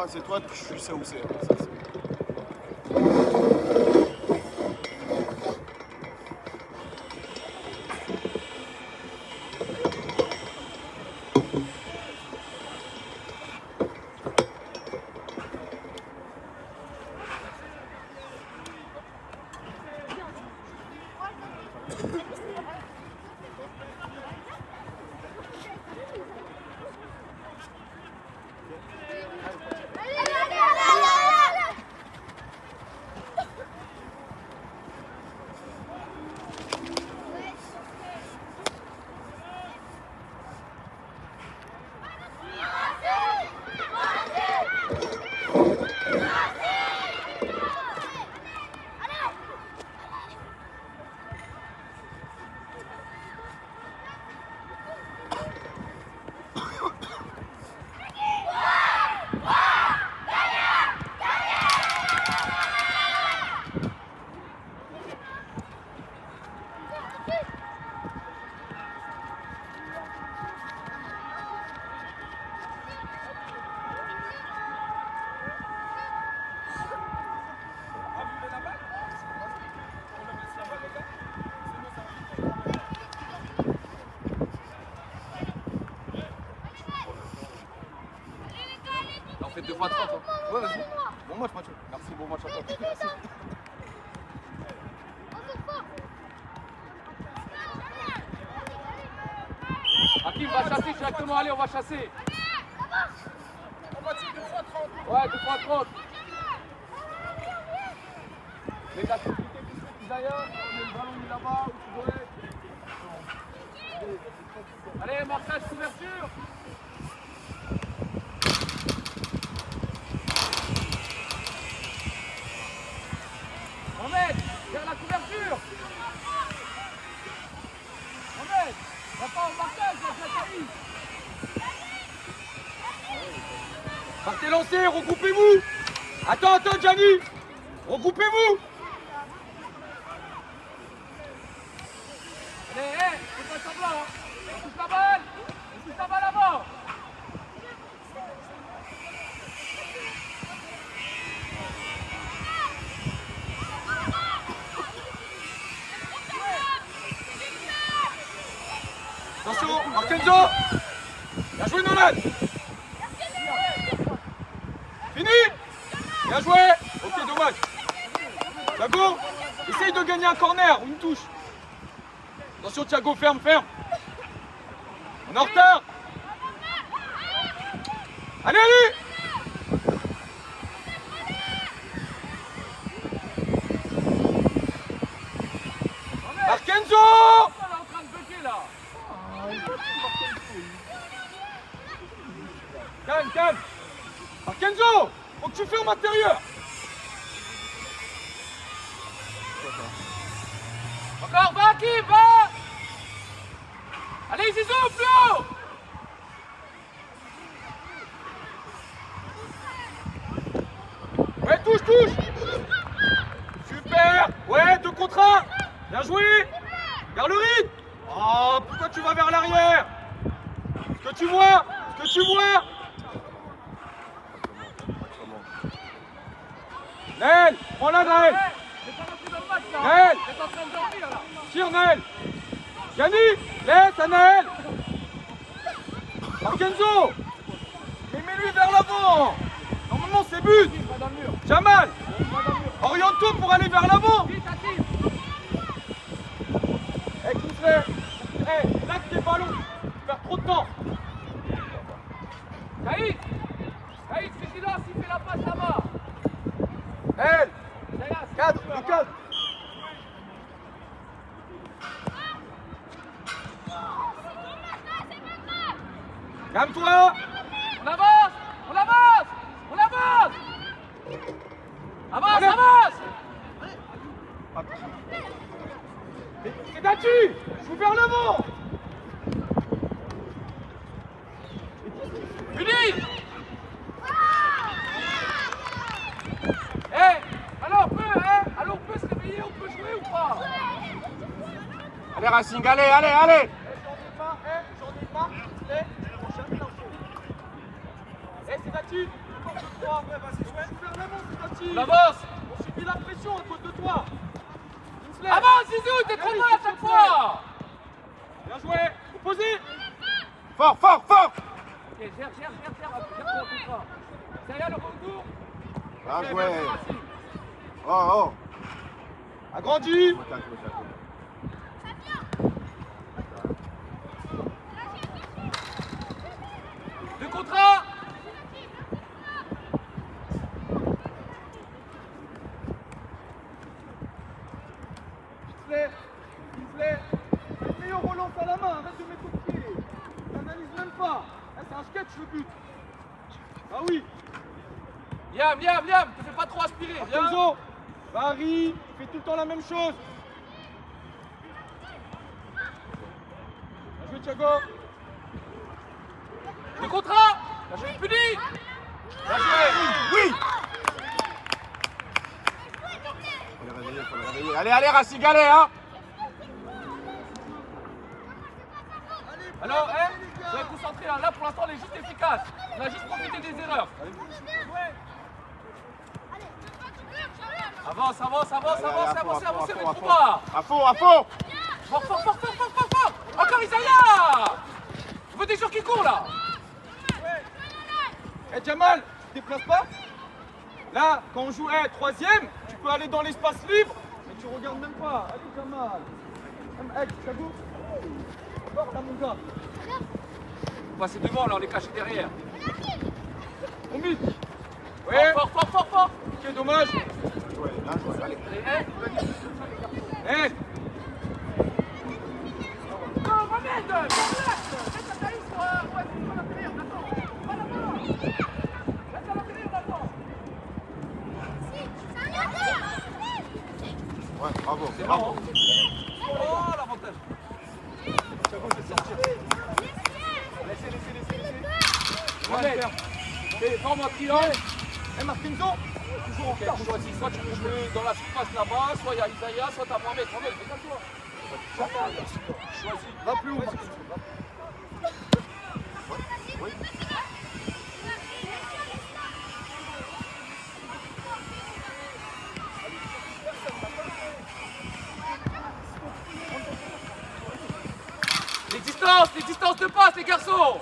C'est toi, tu sais où c'est. On fait 2 fois 30. Hein. Ouais, vas-y. Bon match, Mathieu. Merci, bon match à toi. Merci. Hakim, va chasser directement. Allez, on va chasser. On va tirer 2 fois 30. Ouais, 2 fois 30. Les activités qui sont plus ailleurs, on met le ballon mis là-bas, où tu dois être. Allez, marquage, couverture. Mohamed, vers la couverture. Mohamed, va pas en marquage, la Zachary. Partez lancer, regroupez-vous. Attends, Gianni. Regroupez-vous. Allez, c'est pas semblant. On touche la balle avant. Attention, Marquenzo. Bien joué, Nolan. Fini. Bien joué. Ok, dommage. Thiago, essaye de gagner un corner ou une touche. Attention, Thiago, ferme. On est en retard. Allez. Marquenzo. Calme. Marquenzo, faut que tu fermes intérieur. Encore, va Hakim, va. Allez Zizou, plus haut. Ouais, touche. Super. Ouais, 2 contre 1. Bien joué. Vers le rythme. Oh, pourquoi tu vas vers l'arrière? Ce que tu vois. Naël, prends-la Naël. Naël, tire Naël. Gianni, laisse à Naël. Marquenzo, mets-lui vers l'avant. Normalement c'est but. Jamal, oriente-toi pour aller vers l'avant. Là tes ballons, tu perds trop de temps. Caïd, vigilance, il fait la passe là-bas. Elle, cadre. Calme-toi. On avance. Avance. C'est battu. Joue vers l'avant. Fini. Allô. Allez Racing, allez, allez, allez. J'en ai marre, c'est battu. On avance. On subit la pression à cause de toi. Avance Zizou, t'es trop loin à chaque fois. Bien joué, opposé. Fort, fort, fort. Ok, gère ton contrat. Derrière le retour. Bien joué. Oh, oh. Agrandi. Deux contrats. Gislet, meilleur relance à la main, arrête de mettre au pied. T'analyses même pas. C'est un sketch le but. Ah oui. Viens, te fais pas trop aspirer. Viens. Barry, fais tout le temps la même chose. Bien joué Thiago. Le contrat. Bien joué Puni. Bien joué. Oui. Faut le réveiller. Allez, allez Racing, allez hein. Alors, vous êtes concentrés là. Là, pour l'instant, on est juste efficace. On a juste profité des erreurs. Avance, mais trop bas. À fond, à fond. Fort. Encore Isaiah. On veut des joueurs qui courent là. Jamal, tu te déplaces pas. Là, quand on joue troisième, tu peux aller dans l'espace libre, mais tu regardes même pas. Allez Jamal. Ça bouge. Fort là mon gars. On va passer devant là, on est caché derrière. On mise. Ouais. Fort. Ok, dommage. Bien joué, allez. Ouais, bravo. C'est bon. Oh l'avantage. Laissez. Forme un triangle. Martinzo. Toujours en retard. Choisis. Soit tu peux jouer dans la surface là-bas, soit il y a Isaiah, soit t'as Mohamed. Choisis. Va plus haut, Martinzo. Les distances de passe, les garçons.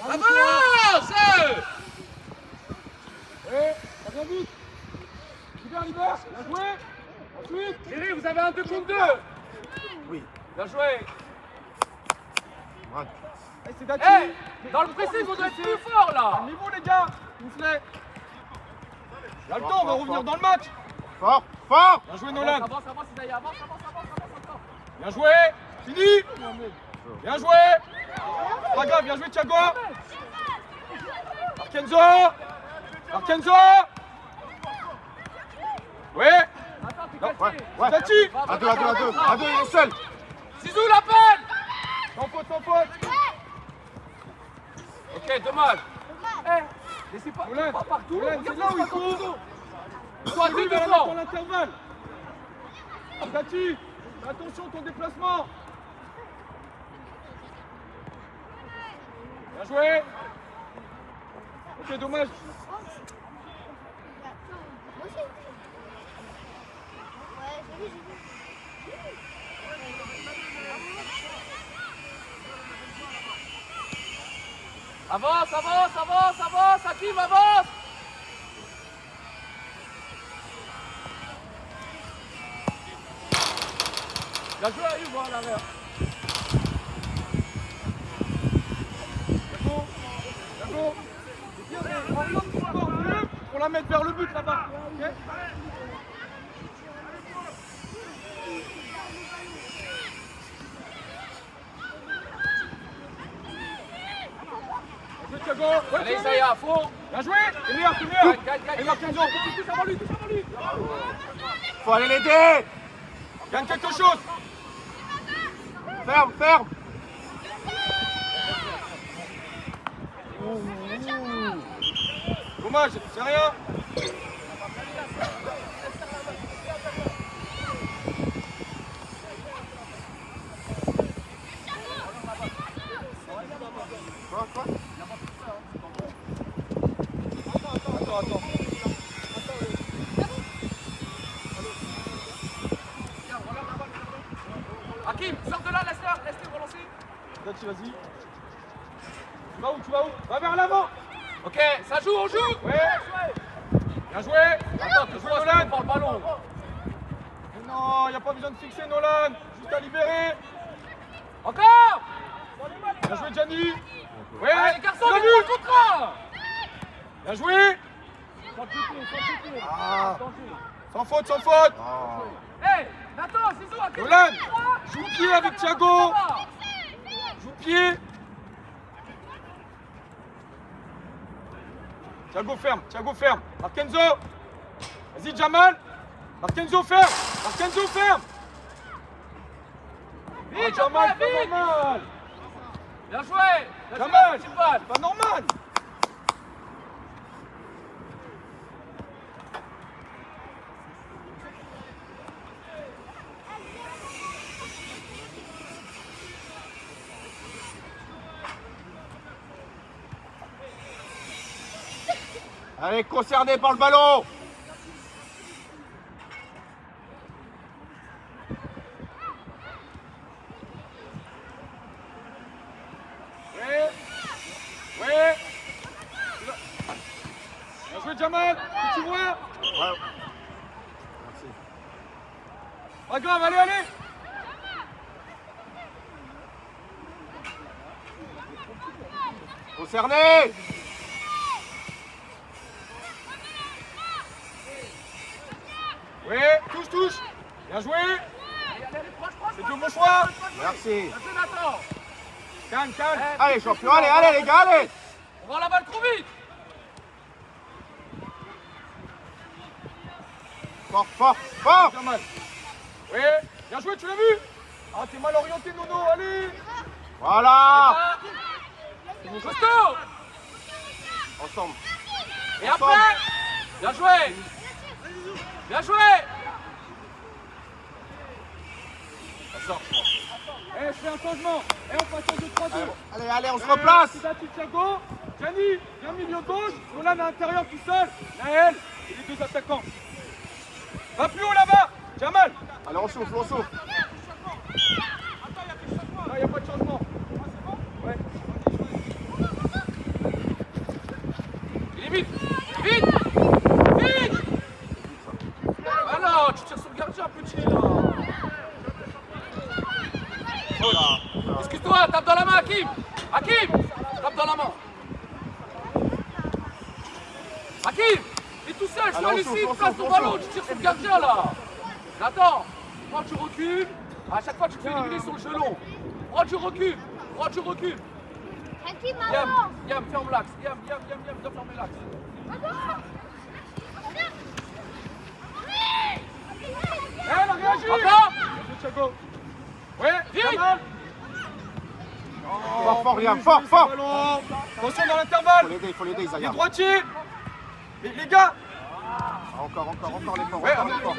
Avance. Pas bien vite. Libère. Bien joué. Ensuite. Thierry, vous avez un 2 contre 2. Oui. Bien joué. Ouais. Dans le pressing, on doit être plus fort là. Niveau les gars. Mouflet. Il y a le temps, on va revenir dans le match. Fort. Bien joué Nolan. Avance, Isaiah, avance. Bien joué. Fini. Bien joué. Pas grave, bien joué Thiago. Arkenzo. Ouais. Ouais. Tati. À deux, il est seul. Zizou l'appelle. Sans faute. Ok, dommage. Laissez pas partout. C'est là où il faut. Soit deux devant. Dans l'intervalle. Tati, attention ton déplacement. Bien joué. Ok, dommage. Avance, Hakim, avance. Bien joué, Ayub, voilà l'arrière. Pour la mettre vers le but là-bas. Okay. Allez, ça y est, à fond. Bien joué. Et Marquinhos. Touche avant lui. Faut aller l'aider. Gagne quelque chose. Ferme. Dommage, c'est rien. Attends. Hakim, sors de là, laisse-le relancer. Vas-y. Tu vas où? Va vers l'avant. Ok, ça joue, on joue. Ouais. Bien joué. Attends, tu joues Nolan pour le ballon. Mais non, il n'y a pas besoin de fixer Nolan. Juste à libérer. Encore. Bien joué, Gianni. Ouais, Allez, les garçons, bien les vu. contre. Bien joué. Ah. Sans faute. Ah. Hey, Nathan, Zizou, à quel Nolan, endroit? joue pied avec Thiago. Joue pied. Thiago ferme. Markenzo. Vas-y, Jamal. Markenzo ferme. Vite, Jamal, après, pas vite. normal. Bien joué. Jamal, petite balle. pas normal. Allez, concerné par le ballon. Ouais. Bien joué, Jamal. Tu vois? Ouais. Merci. Pas grave, allez. Concerné. Ouais, touche. Bien joué. Proche. C'est tout bon choix. Merci. Bien joué, Nathan. Calme. Allez, champion, allez, les gars, allez. On rend la balle trop vite. Fort. Jamal. Ouais, bien joué, tu l'as vu? Ah, t'es mal orienté, Nono, allez. Voilà. Costaud. Ensemble. Et après. Bien joué. Ça sort. Je fais un changement. On passe en 2-3-2. Allez, on se replace. Thiago, Gianni, bien milieu gauche. Nolan à l'intérieur tout seul. Naël et les deux attaquants. Va plus haut là-bas. Jamal. Allez, on souffle. Non, il n'y a pas de changement. Ouais. Il est vite. Alors, tu tires sur le gardien, petit là. Excuse-toi, tape dans la main, Hakim. Tape dans la main. Hakim, t'es tout seul, je Allez, vois on ici, souffle, place ton ballon, tu tires sur le gardien là. Nathan, quand tu recules, à chaque fois tu te fais éliminer sur le gelon. Quand tu recules. Yam, ferme l'axe. Yam, dois fermer l'axe. Elle a réagi. Encore. Thiago. Ouais, Vite. Jamal. Fort, Liam, fort. Ballon. Attention dans l'intervalle. Faut l'aider, Les Isaiah. droitiers. Les gars. Encore l'effort, Ouais, encore l'effort.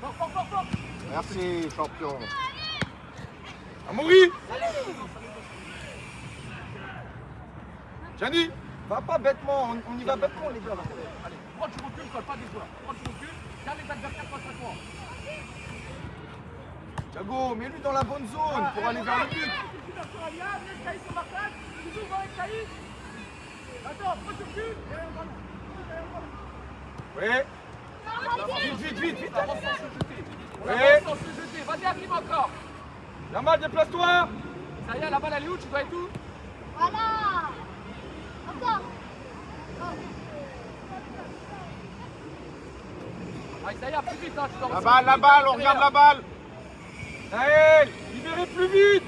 Fort. Merci, champion. Amaury. Gianni. Va pas bêtement, on y va bêtement les gars. Allez, quand tu recules, colle pas des joueurs. Quand tu recules, garde les adversaires face à toi. Thiago, mets-lui dans la bonne zone pour aller vers le but. Ouais. Vite. Avance sans se jeter. Ouais. Avance sans se jeter. Vas-y, Hakim encore. Jamal, déplace-toi. Ça y est, la balle elle est où? Tu dois être où? Voilà. Encore. Ah, ça y est, plus vite, hein, tu dois La balle, on regarde la balle. Naël, libérez plus vite.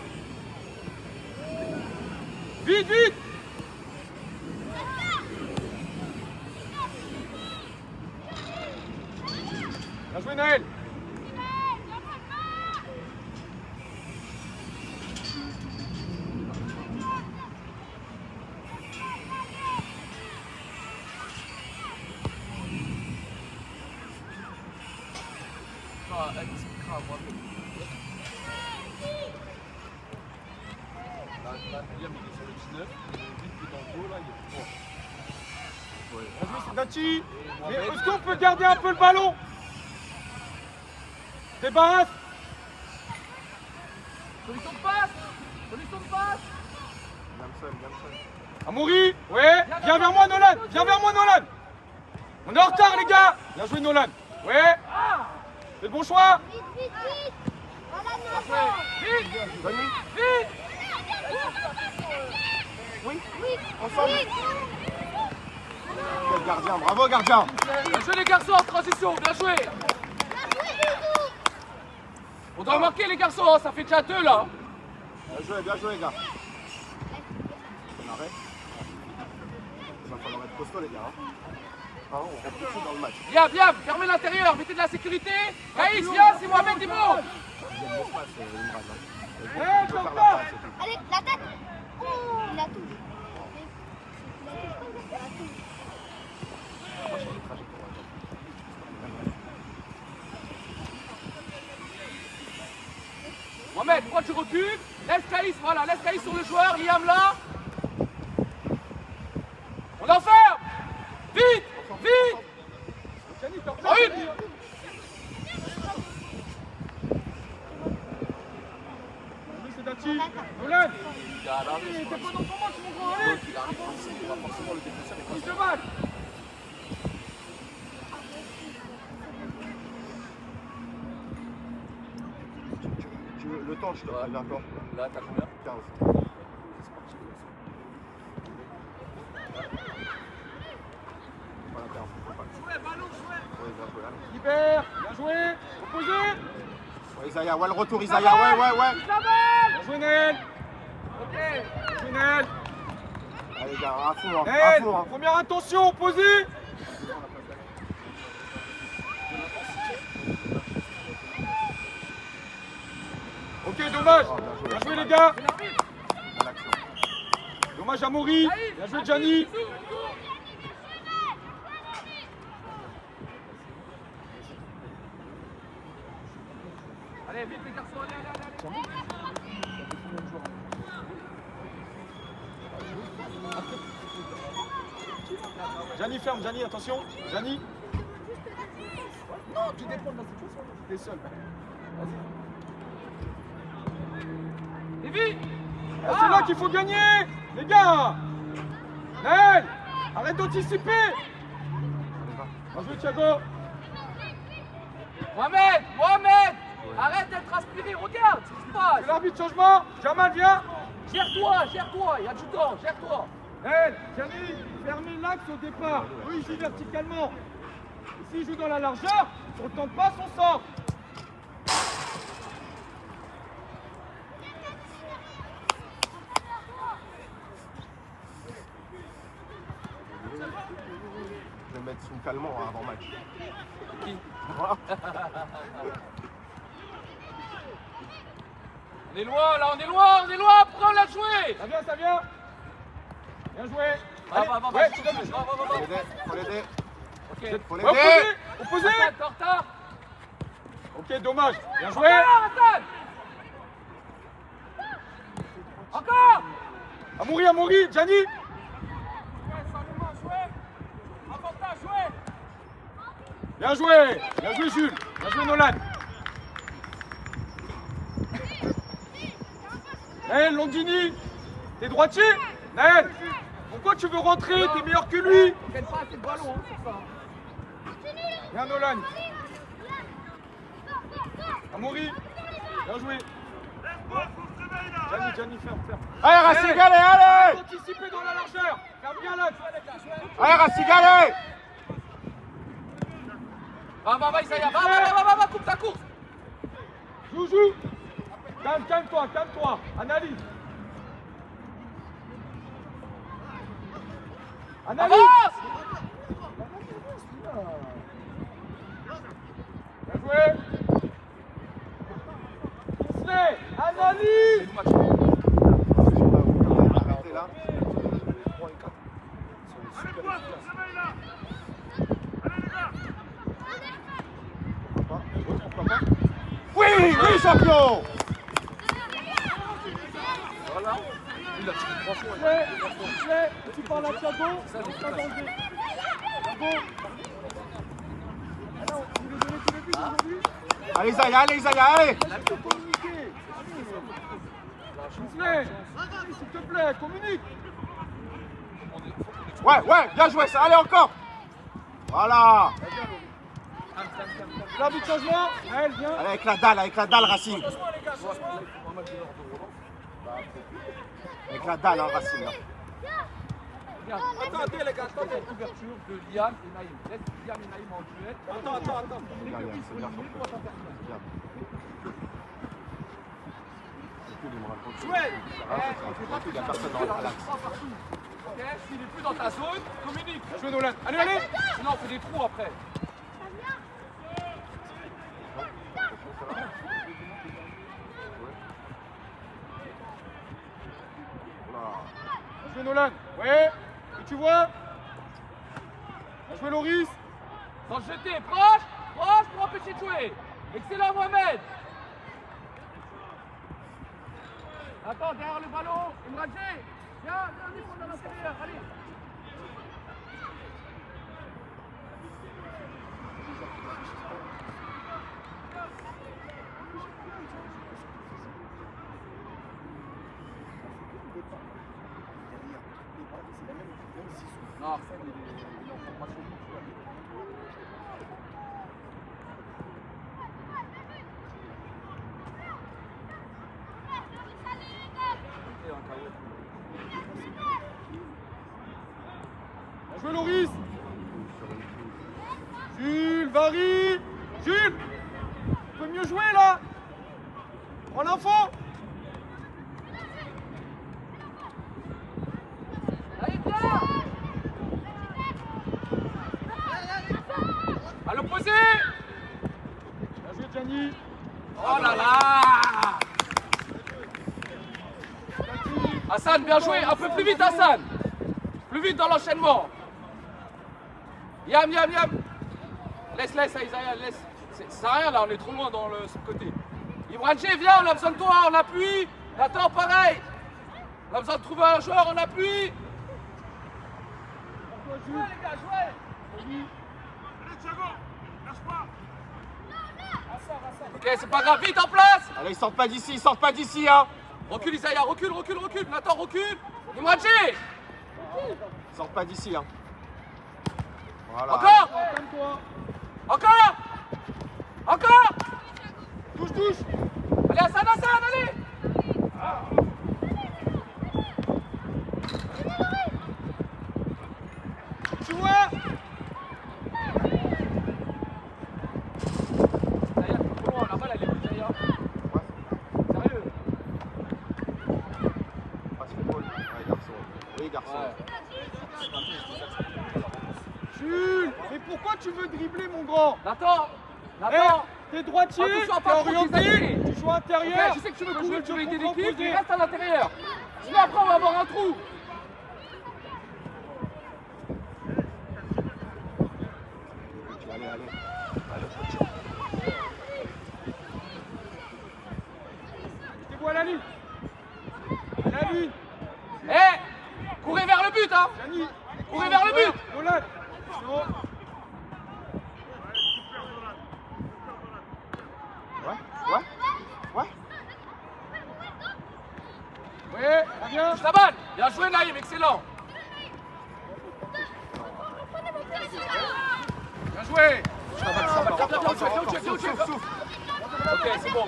Vite. Bien joué Naël. Liam, il est sur le 19. Vite, qui est dans le dos là, il est fort. Bien joué, c'est Dachi. Mais est-ce qu'on peut garder un peu le ballon? Débarrasse. Solution de passe. Solution de passe. Amaury, ouais, viens vers moi Nolan, viens vers moi Nolan. On est en retard les gars. Bien joué Nolan. Ouais. C'est le bon choix. Vite, vite, vite. Voilà, Vite. Vite. Oui, vite. ensemble. Vite. Quel gardien, bravo gardien. Bien joué les garçons en transition. Bien joué. On doit marquer les garçons. Hein. Ça fait déjà 2 là. Bien joué les gars. On arrête. Il va falloir être costaud les gars. On rentre tout de suite dans le match. Bien, bien. Fermez l'intérieur. Mettez de la sécurité. Caïs, viens. C'est Mohamed Dimo. Allez, la tête. Oh, il a tout. Mohamed, pourquoi tu recules? Laisse Caïs, voilà, laisse Caïs sur le joueur, Liam là. On enferme. Vite, vite. En une. C'est Dachi. Nolan. Il arrive, T'es pas dans ton match mon grand, allez. il arrive ici, il va forcément le défoncer avec Prise de balle. Tu veux le temps, je te Ouais. d'accord. Là, t'as combien? 15. Voilà, 15. Jouez, ballon, jouez. Ouais, bien joué, allez. Libère. Bien joué. Opposé. Ouais, Isaiah, ouais, le retour, Isaiah, ouais. Bien joué Naël. Bien joué Naël. Allez, les gars, à fond, à Naël, fond. première intention, opposé. Ok, dommage. Bien joué les gars. Bonne action. Dommage à Maury. Bien joué Gianni. Allez, vite les garçons, allez. Gianni ferme, Gianni, attention. Gianni. Non, tu dépends de la situation. T'es seul. Et vite. Ah, c'est là qu'il faut gagner, les gars. Naël, arrête d'anticiper. Bien joué Thiago. Mohamed, arrête d'être aspiré, regarde ce qui se passe. C'est l'arbitre changement. Jamal, viens. Gère-toi, il y a du temps, gère-toi. Naël, Gianni, fermez l'axe au départ. Eux, ils jouent verticalement. Et s'ils jouent dans la largeur, on ne tente pas son sort. Je vais mettre son calmant avant match. Qui? Voilà. On est loin là, on est loin, prends la jouer. Ça vient. Bien joué. Va, Allez, va, ouais, tu donnes. Va. Faut l'aider. Ok. Faut ouais, l'aider. opposé. T'es en retard. Ok, dommage. Bien joué. Attends. Encore. Amaury, Gianni. Bien joué Jules. Bien joué Nolan. Naël, Longini. T'es droitier? Naël, pourquoi tu veux rentrer? T'es meilleur que lui. Gagne pas assez de ballon, c'est ça. Bien Nolan. Amaury. Bien joué. Gianni, ferme. Allez, Racing, allez. Anticiper dans la largeur. Ferme bien l'axe. Allez, Racing, allez. Va, Isaiah, va, coupe ta course. Joue. Calme-toi. Analyse. Avance. Bien joué. Slay, analyse. Arrêtez là. Oui, champion. Voilà. il a tiré 3 fois. Tu parles à Thiago. Ça, j'ai Pas pas danger. Thiago. Alors, tu veux donner tous les buts aujourd'hui? Allez, Zaya, allez, Zaya, allez. Laisse te communiquer. Soufflez. S'il te plaît, communique. Ouais, ouais, bien joué ça, allez encore. Voilà. L'arbitre de changement. Naël, viens. Allez, avec la dalle, Racing. Avec la dalle, hein, Racing. Là. Attends, les gars, attends, cette couverture de Liam et Naïm. Laisse Liam et Naïm en duel. Attends. C'est bien, Yann, c'est bien, champion. C'est bien. Il n'y a personne dans l'axe. Ok, s'il n'est plus dans ta zone, communique. Bien joué, Nolan. Allez, allez. Sinon, on fait des trous après. Bien joué, Nolan. Ouais. Et tu vois. Bien joué, Loris. Sans le jeter, proche pour empêcher de jouer. Excellent, Mohamed. Attends, derrière le ballon, Imradje. Viens défendre à l'intérieur, allez. Non, Arsène, il est en formation. Bien joué, Loris. Jules, Vary. Jules. Tu peux mieux jouer là. Prends l'info. Allez, viens. À l'opposé. Bien joué, Gianni. Oh là là. Hassan, bien joué. Un peu plus vite, Hassan. Plus vite dans l'enchaînement. Yam. Laisse, Isaiah, laisse. Ça sert à rien là, on est trop loin dans ce côté. Imradje, viens, on a besoin de toi, on appuie. Attends, pareil. On a besoin de trouver un joueur, on appuie. Jouez les gars, jouez. Ok, c'est pas grave, vite en place. Allez, ils sortent pas d'ici, hein. Recule Isaiah, recule. Nathan, recule. Imradje. Ils sortent pas d'ici, hein. Voilà. Encore. Calme-toi. Encore. Touche. Allez, Hassan, allez. Tu vois. Isaiah, t'es trop loin, la balle elle est où, Isaiah? Sérieux? Passe football. Ouais, garçon. Oui, garçon. Jules, mais pourquoi tu veux dribbler, mon grand? Nathan. T'es droitier, Attention à t'es pas trop orienté, t'exagérer. tu joues intérieur. Ok, je sais que tu veux Moi, courir, je tu veux aider te l'équipe, proposer. mais reste à l'intérieur. Sinon après on va avoir un trou. Allez. Je te vois à la ligne. À la ligne. Courez vers le but, hein. Gianni. Courez vers le but. Nolan. Non. Ouais. Ouais, bien. Touche la balle. Bien joué Naïm, excellent. Bien joué. Souffle. Ok, c'est bon.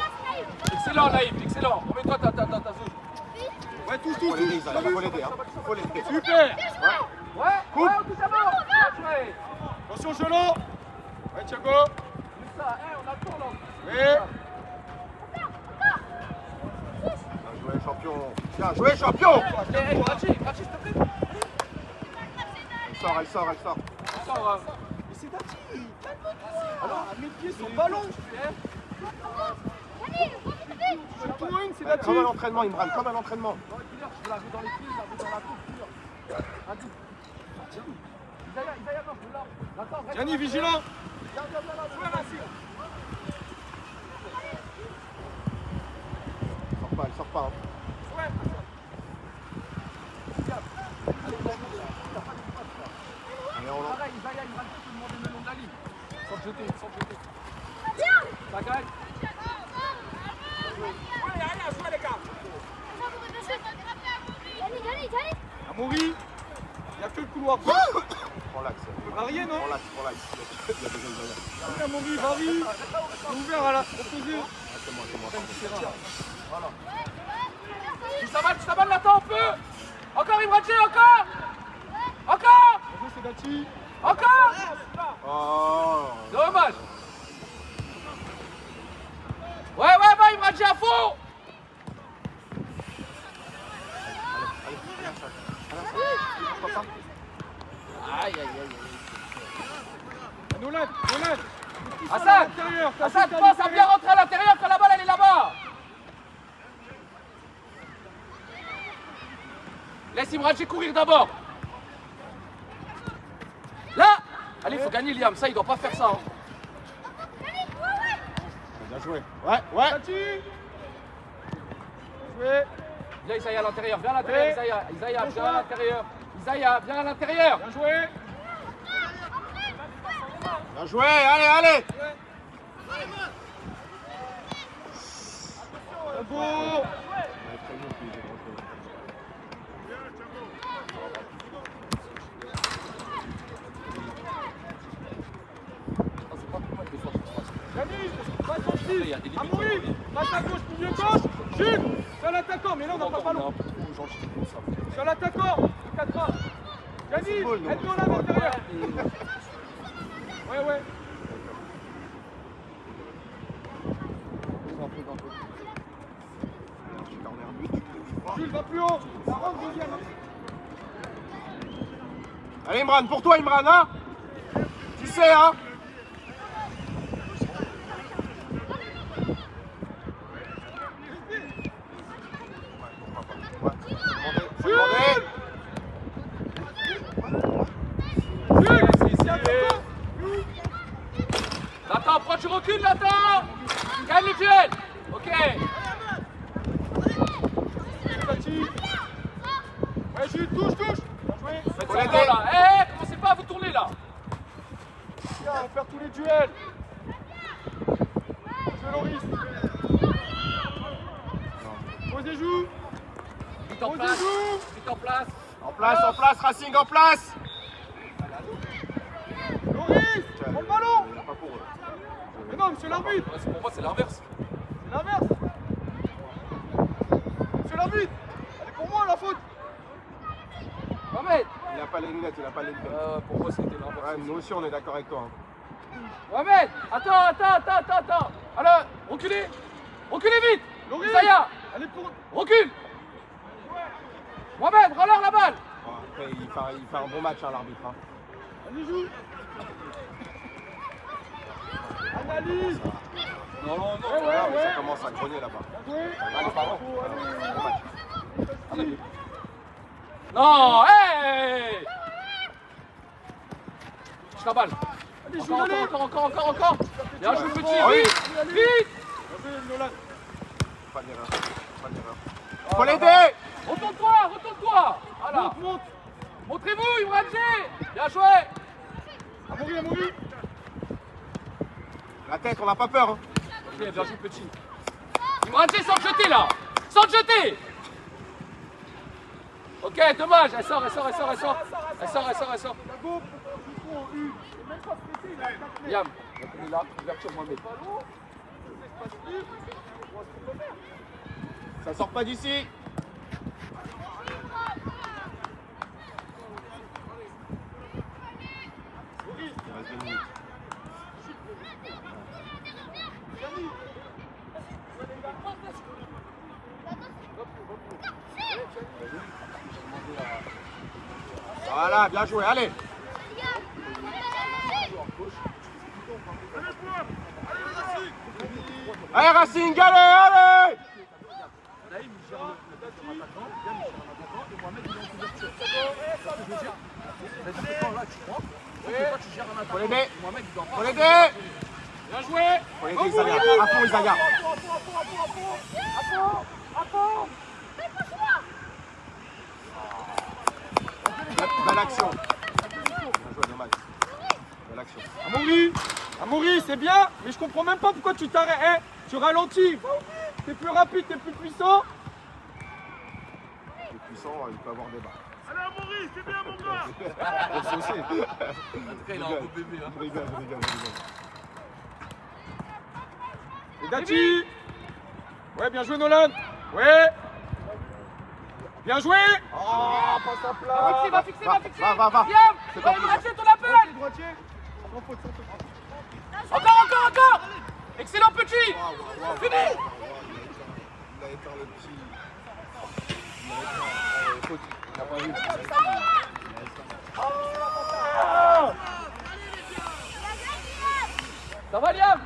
Excellent Naïm, excellent. Remets-toi ta zone. Ouais, touche. Faut l'aider, Isaiah, faut l'aider, hein. Faut l'aider. Super. Ouais, on touche à bord. Bien joué. Attention, Jelon. Ouais, Thiago. C'est ça, on a le temps là. Ouais. Bien joué, champion. Imradje, s'il te plaît. Elle sort. Sors, Mais c'est Dati. Alors, mes pieds sur le ballon. C'est tout une, c'est Dati. Comme à l'entraînement, Imran, comme à l'entraînement. Je la mets dans les pieds, je la mets dans la coupe. Un double. Isaiah, non, je l'ai là. Attends, reste. Gianni, vigilant. Viens, là, jouez, Racing. Elle sort pas. Hein. Ouais. Amaury. Il n'y a que le couloir. Prends l'axe. Rien, non? Prends l'axe, prends l'axe. Il y a déjà Isaiah. Allez, Amaury, vas-y. C'est ouvert à la opposée. Ah, c'est moi. Voilà. Tu t'aballes Nathan, on peut. Encore Imradji, encore. Encore. Bonjour, c'est Dati. Encore. Oh. Dommage. Ouais, va Imradji à fond. Aïe. Nolan. Hassan, pense à bien rentrer à l'intérieur quand la balle elle est là-bas. Laisse Imradji courir d'abord. Là. Allez, il faut gagner Liam, ça il doit pas faire ça. Hein. Bien joué. Ouais. Dati. Joué. Viens Isaiah à l'intérieur, viens à l'intérieur Isaiah, viens à l'intérieur. Isaiah, viens à l'intérieur. Bien joué. Bien joué, allez. Bravo. Camille, passe en style. Amaury, passe à gauche, milieu gauche. Jules, sur l'attaquant, mais là on n'a pas ballon. Sur l'attaquant, 4 Camille, aide-nous là à l'intérieur. Ouais. Jules, va plus haut. La rentre deuxième. Allez Imran, pour toi Imran, hein. Tu sais, hein. Nathan, prends, tu recules Nathan. Gagne le duel. Ok. Ouais, Jules, touche. Bien joué. Faites ça là. Commencez pas à vous tourner là. Tiens, on va faire tous les duels. Jouez Loris. Posez joue. Vite en place. En place, Racing, en place. Loris, prends le ballon. Il n'y a pas pour eux. Mais non, monsieur l'arbitre. Pour moi c'est l'inverse. C'est l'inverse. Monsieur l'arbitre. Elle est pour moi la faute. Mohamed. Il n'a pas les lunettes, Pour moi c'était l'inverse. Ouais, nous aussi on est d'accord avec toi. Hein. Mohamed, attends. Alors, reculez vite. Loris. Isaiah, Elle est pour. recule. Mohamed, relève la balle. Bon, après, il fait un bon match, hein, l'arbitre. Hein. Allez, joue. Analyse. Non. Mais ça commence à grogner là-bas. Allez, pardon. Bon match. Non, hey. Je la balle. Allez, joue, Encore. Bien joué petit, Oh, oui. vite. Vas-y, Nolan. Pas d'erreur. Faut l'aider. Retourne-toi. Voilà. Monte. Montrez-vous, Imradji. Bien joué. Amaury. La tête, on n'a pas peur. Hein. Ok, bien joué petit. Imradji, sans te jeter là. Sans te jeter. Ok, dommage. Elle sort. La go, du coup, en U. C'est même pas prêté, il a attaqué. Yam, il est là, ouverture Mohamed. Ça sort pas d'ici. Il reste 2 minutes. Voilà, bien joué, allez. Allez Racing, allez. Faut l'aider. Bien joué. Faut l'aider Isaiah. À fond Isaiah. Belle action. Bien joué, dommage. Belle action. Amaury, c'est bien, mais je comprends même pas pourquoi tu t'arrêtes. Tu ralentis. T'es plus rapide, t'es plus puissant. Il est puissant, il peut avoir des barres. Pour saucer. En tout cas, il a un beau bébé. Hein. Je rigole. Et Dati. Ouais, bien joué Nolan. Ouais. Bien joué. Oh, passe à plat. Va fixer. Va. Viens, C'est va pas me plus. racheter ton appel. Droitier. Sans faute. Encore. Excellent petit. Fini. Il a éteint le petit. Faute. Il n'a pas vu. Ça va, Liam?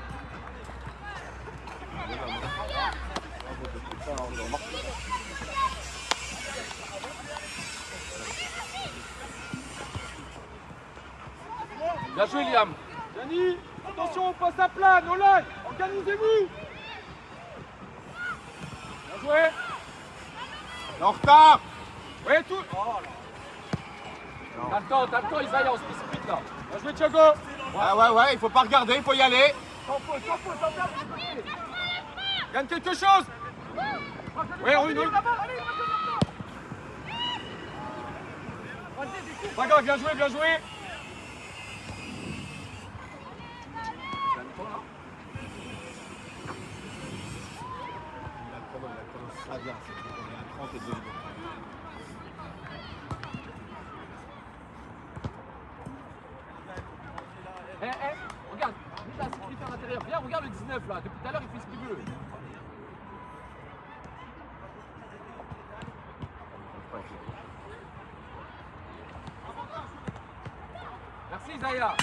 Bien joué, Liam. Dani, attention, on passe à plat. Nolan, organisez-vous. Bien joué. Il est en retard. Ouais, tout. T'as le temps, Isaiah, on se précipite là. Bien joué, Thiago. Ouais, il faut pas regarder, il faut y aller. Gagne quelque chose. Ouais, on une. Pas grave, bien joué. Ah bien, c'est bon, il y a 32 secondes. Regarde, lui là, c'est qu'il fait à l'intérieur. Viens, regarde le 19 là, depuis tout à l'heure il fait ce qu'il veut. Merci Isaiah.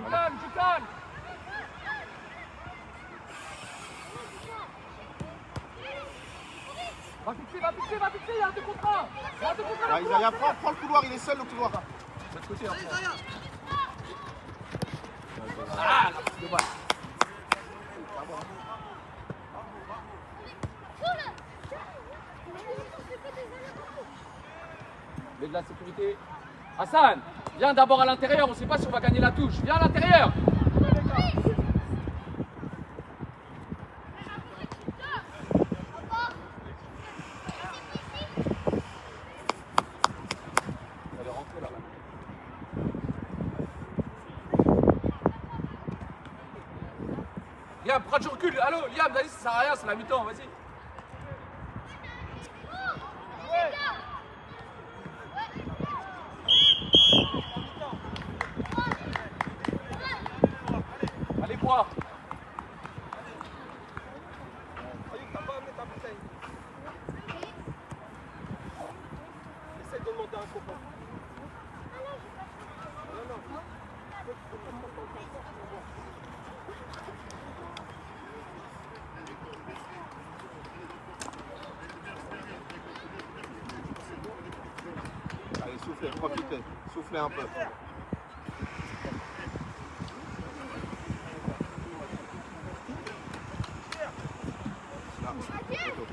Calme, tu calmes. Va fixer, il y a un 2 contre 1. Ah, Isaiah, prends le couloir, il est seul le couloir. De l'autre côté, après. Ah, là, c'est dommage. Mais de la sécurité. Hassan, viens d'abord à l'intérieur, on ne sait pas si on va gagner la touche. Viens à l'intérieur. Elle est rentrée là. Liam, prends du recul. Allô, Liam, vas-y, ça sert à rien, c'est la mi-temps, vas-y. Allez, boire. Essaye de demander un copain. Allez, soufflez, profitez. Soufflez un peu. Là, plutôt.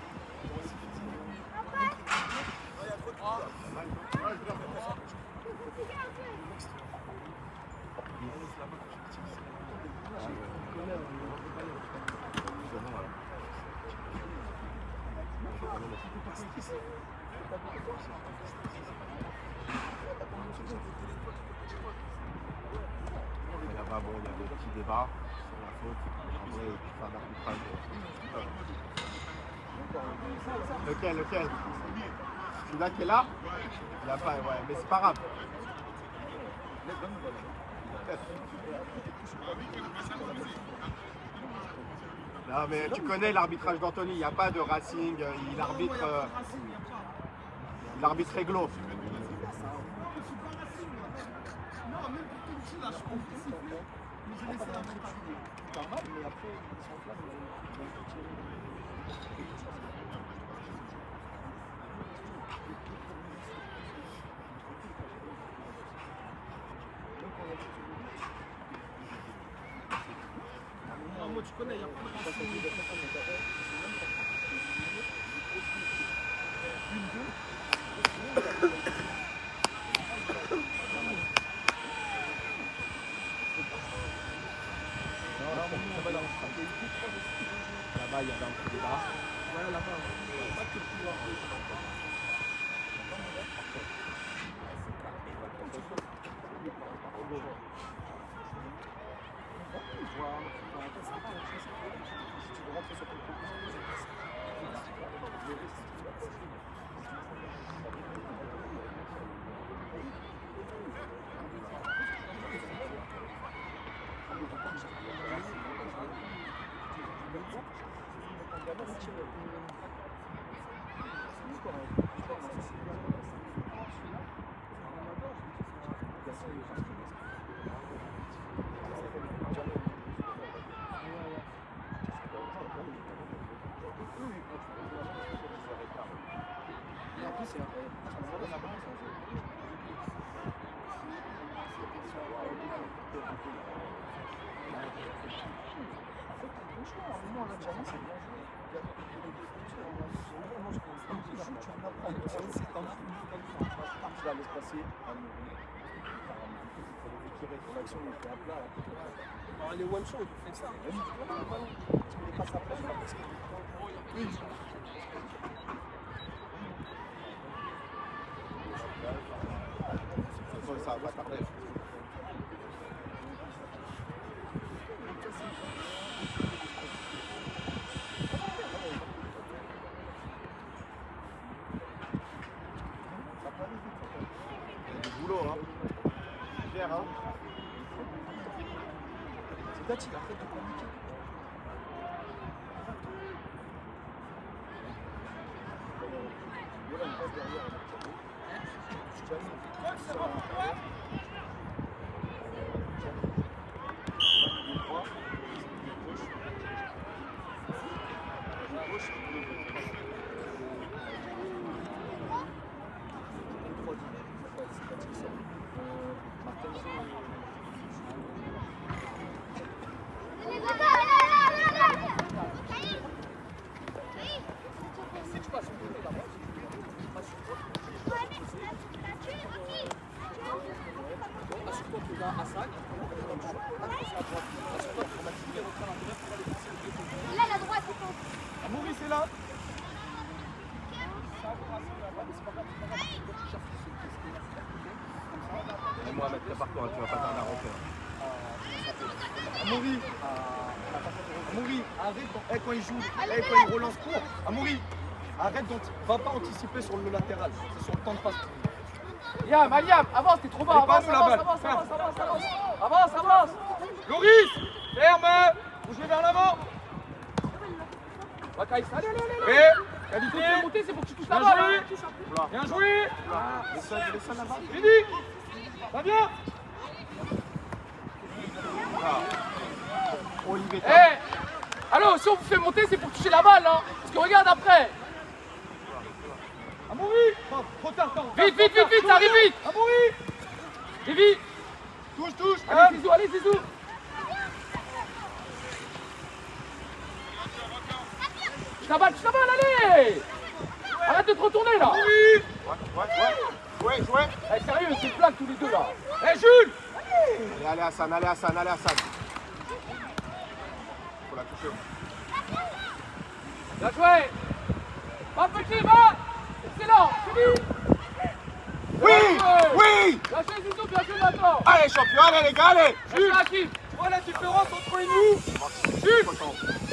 Mais là-bas, bon, il y a des petits débats sur la faute. En vrai, tu fais un arbitrage. Lequel Celui-là qui est là il a pas, ouais, mais c'est pas grave. Non, mais tu connais l'arbitrage d'Anthony, il n'y a pas de Racing, il arbitre réglo. Là-bas, il y avait un petit débat. Les one shot, il fait ça. Il passe après, parce que... Ça va pas tarder. Il y a du boulot, hein. Clair, hein. C'est peut-être qu'il a fait tout paniquer. Voilà, il passe derrière. Là, la droite, il faut. Maurice est là. Et Mohamed, prépare-toi, tu vas pas tarder à rentrer. Amaury, Amaury, arrête quand il joue, quand il relance court. Amaury, arrête, va pas anticiper sur le latéral, c'est sur le temps de passe. Yam, avance, t'es trop bas, Pas avance, nous la avance, balle. avance, avance, avance, avance, avance, avance. Loris, ferme, bougez vers l'avant. Va, Kaïs, allez, allez, allez. Et, Tu qualité, veux monter, c'est pour que tu touches la bien balle. joué, Hein. bien joué. Les seuls là-bas. Fini, ça vient. Olivier, Eh, allô, si on vous fait monter, c'est pour toucher la balle, hein. Parce que regarde après. Amaury, trop tard, Vite, vite, vite, vite, ça arrive vite. Amaury, Et vite. touche, Allez, Zizou, allez, Zizou. Touche la balle, allez. Arrête de te retourner, là. Amaury. jouez. Eh, sérieux, c'est une blague tous les deux, là. Eh, Jules. Allez Hassan, allez Hassan. Faut la toucher. Bien joué. Va, petit, va. Excellent, fini. Oui. Bien joué, Zizou, bien joué, maintenant. Allez champion, allez les gars, allez. Bien joué, Hakim. Tu vois la différence entre nous?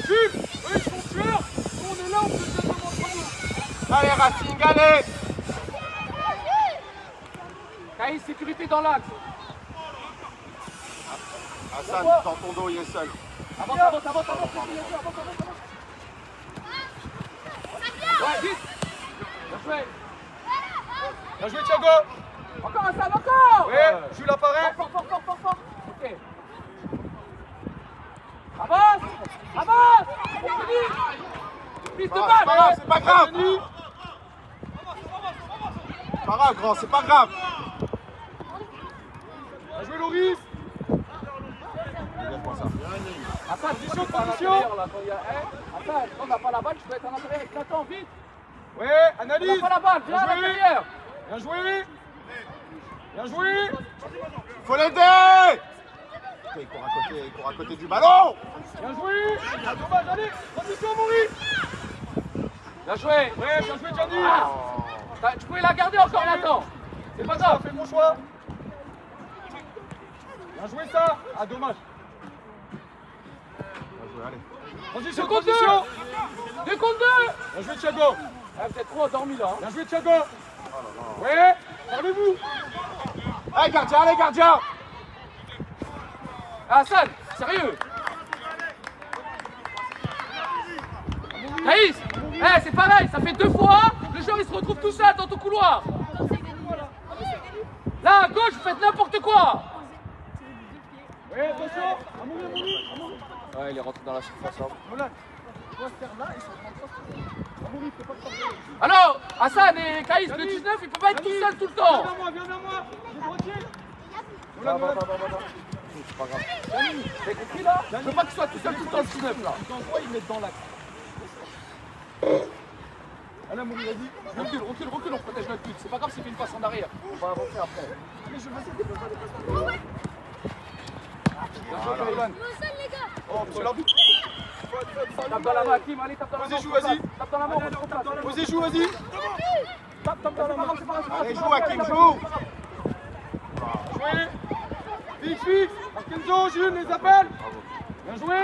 Jules, eux ils sont tueurs. Nous on est là, on se tient devant entre nous. Allez Racing, allez. Caïs, sécurité dans l'axe. Hassan, dans ton dos, il est seul. Avance. Ouais, vite. Bien joué. Bien joué Thiago. Encore Hassan, encore. Ouais, Jules apparaît. Fort. Ok. Avance. On finit. Piste de balle. C'est pas grave. Pas grave, grand, c'est pas grave. Bien joué Loris. Dégage-moi ça. Hassan, Position. Hassan, quand on n'a pas la balle, tu peux être en intérieur avec Nathan, vite. Ouais, On analyse. n'a pas la balle, viens à Bien joué. l'intérieur. Bien joué. Faut l'aider. Il court à côté du ballon. Bien joué. Ah, dommage, allez. Transition Amaury. Bien joué. Ouais, bien joué Gianni. Tu pouvais la garder encore, Nathan. C'est pas grave. Fais mon choix. Bien joué ça. Ah, dommage. Bien joué, allez. Transition, 2 contre 2. transition. 2 contre 2. Bien joué Thiago. Ah, vous êtes trop endormi là. Hein. Bien joué Thiago. Ouais, parlez-vous. Allez gardien. Hassan, sérieux. Amaury. Caïs, c'est pareil, ça fait 2 fois, le joueur il se retrouve tout seul dans ton couloir. Là, à gauche, vous faites n'importe quoi. Oui, attention. Amoury. Ouais, il est rentré dans la surface. Nolan. Alors, Hassan et Caïs, le 19, il peut pas être tout seul tout le temps. Viens vers moi. Je droitier. Va. C'est pas grave. T'as compris là? Je veux pas qu'il soit tout seul tout le temps, le 19 là. Dans quoi ils mettent dans l'axe. Allez, Amoury, vas-y. Recule, on protège notre but. C'est pas grave s'il fait une passe en arrière. On va avancer après. Mais je veux essayer de Bien joué, Nolan. Oh, c'est leur but. Tape dans la main, Kim, allez, tape dans la main. Vas-y, joue, vas-y. Tape dans la main, on va se replacer. Vas-y, joue, vas-y. Tape dans la main. Allez, joue, Hakim, joue. Jouez. Fixe. Kenzo, Jules, les appels. Bien joué.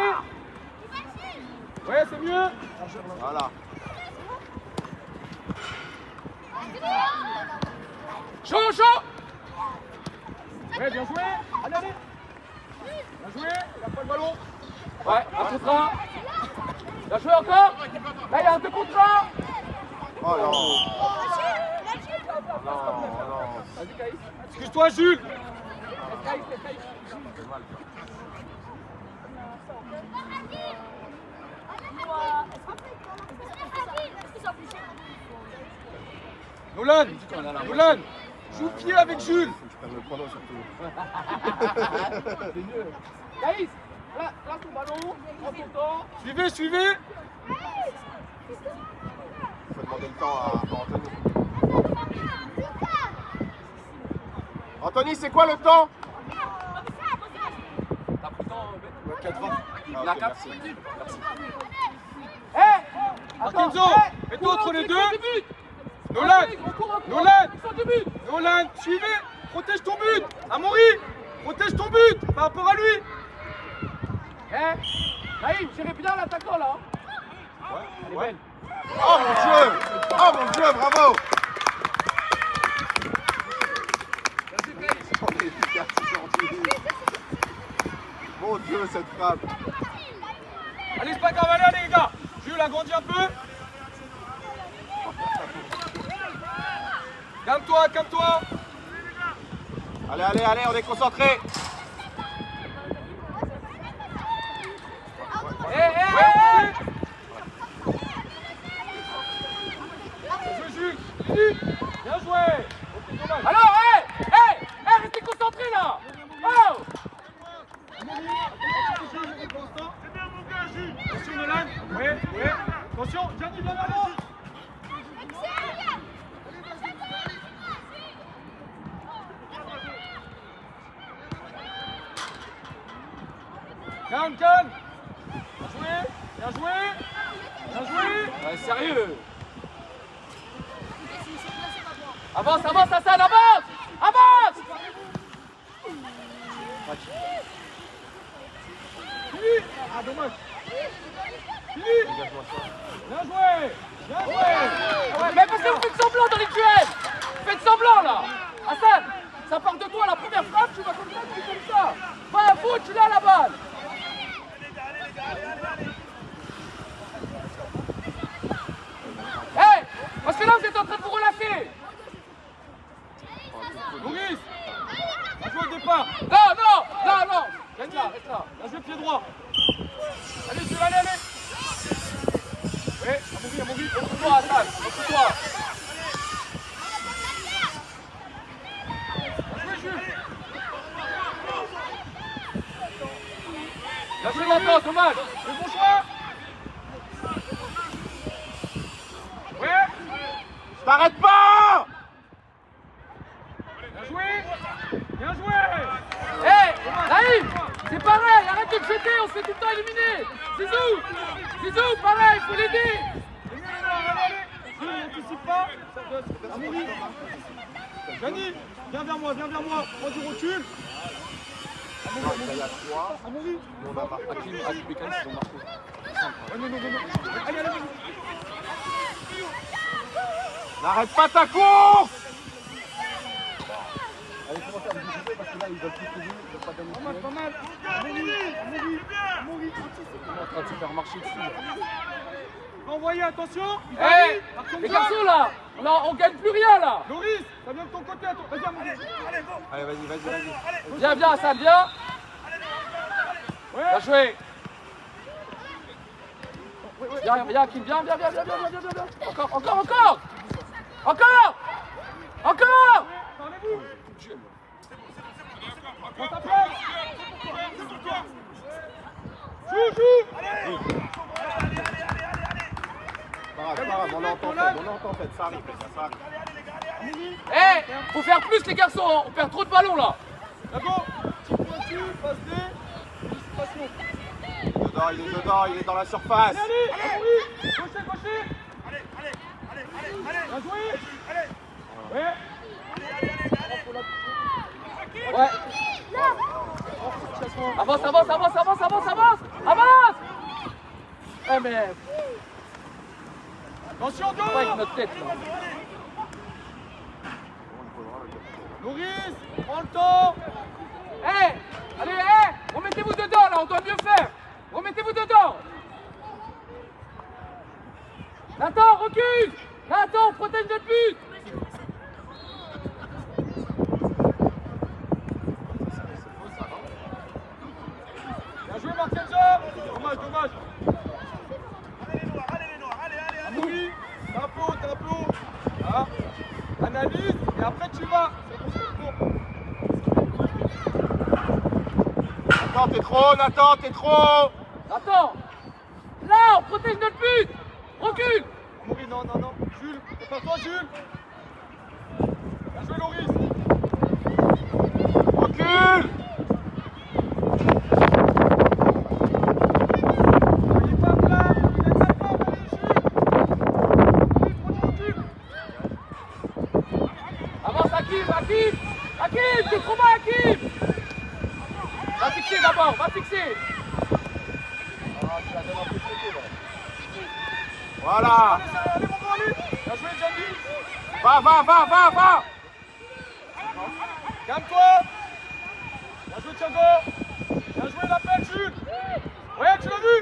Ouais, c'est mieux. Voilà. Chaud. Ouais, bien joué. Allez. Bien joué. Il a pas le ballon. Ouais, un contre un. Bien joué encore. Là, il y a un 2 contre 1. Oh non. Vas-y, Caïs. Excuse-toi, Jules. Caïs. Nolan, joue pied avec Jules. Je perds le pronom surtout. Caïs, place ton ballon, prends ton temps. Suivez. Il faut demander le temps à Anthony. Anthony, c'est quoi le temps? T'as pris le temps, 4-20. Il a 4. Merci. Kenzo, mets-toi entre les deux. Nolan, suivez. Protège ton but. Amoury, protège ton but par rapport à lui. Naïm, gérez bien l'attaquant là. Elle est belle. Oh mon Dieu, bravo. Oh, il est efficace aujourd'hui. Mon Dieu, cette frappe. Allez, c'est pas grave, allez les gars. Jules agrandit un peu. Calme-toi. Allez, on est concentrés. Bien joué, Jules. Bien joué. Ok, dommage. Alors, restez concentrés là. Oh. Attention, Nolan. Ouais. Attention, Gianni, viens vers moi. Calme. Bien joué. Ouais, sérieux. Avance, Hassan, avance. Fini. Ah, dommage. Fini. Bien joué. Mais parce que vous faites semblant dans les duels. Faites semblant là. Hassan, ça part de toi la première frappe, tu vas comme ça, tu fais comme ça. Pas un foot, tu l'as la balle. Parce que là vous êtes en train de vous relâcher. Maurice. Bien joué au départ. Non. Reste là. Bien joué pied droit. Allez, Jules, allez. Ouais, Amoury. Occupe-toi, Hassan, occupe-toi. Bien joué, Jules. Bien joué maintenant, dommage. Le bon choix. Ouais. T'arrêtes pas. Bien joué. Naïm, c'est pareil, arrête de te jeter, on se fait tout le temps éliminer. Zizou, pareil, il faut l'aider. Jules, n'anticipe pas. Amoury. Gianni, viens vers moi. Prends du recul. Amoury. On a marqué. Hakim et Caïs, ils ont marqué. Non. Allez. N'arrête pas ta course. Allez, commencez à vous discuter parce que là, ils veulent plus que vous, ils veulent pas gagner. Pas mal. Amoury. On est en train de se faire marcher dessus. Là. Il va envoyer, attention. Eh, les garçons là, on gagne plus rien là. Loris, ça vient de ton côté. Vas-y, Amoury. Allez, vas-y. Viens, Hassan, viens. Ouais. Bien joué. Viens, Kim, viens. Encore. Parlez-vous. Prends ta place. Joue. Pas grave, on est en temps fait, ça arrive, ça arrive. Eh, faut faire plus les garçons, on perd trop de ballons là. D'accord. Petit point dessus, passe D. Anticipation. Il est dedans, il est dans la surface. Allez, Amoury. Gaucher. Bien joué. Ouais. Ouais. Avance. Eh mais, Attention, pas avec dos. notre tête là. Loris, prends le temps. Allez, remettez-vous dedans là, on doit mieux faire. Remettez-vous dedans. Nathan, recule. Nathan, protège notre but. Bien joué, Marquenzo. Dommage. Amoury, tempo. Ah. Analyse et après tu vas. Nathan, t'es trop. Nathan, là, on protège notre but. Recule. Amoury, non. Jules, prépare-toi, Jules. Bien joué, Loris. Recule. Il est pas plat. Vous êtes pas plat, allez, Jules. Oui, prends le recul. Avance, Hakim, t'es trop bas, Hakim. Va fixer d'abord, Voilà. Allez, mon bon, allez. Bien joué, Jamie. Va. Calme-toi. Bien joué, Thiago. Bien joué, l'appel, Jules. Ouais, tu l'as vu.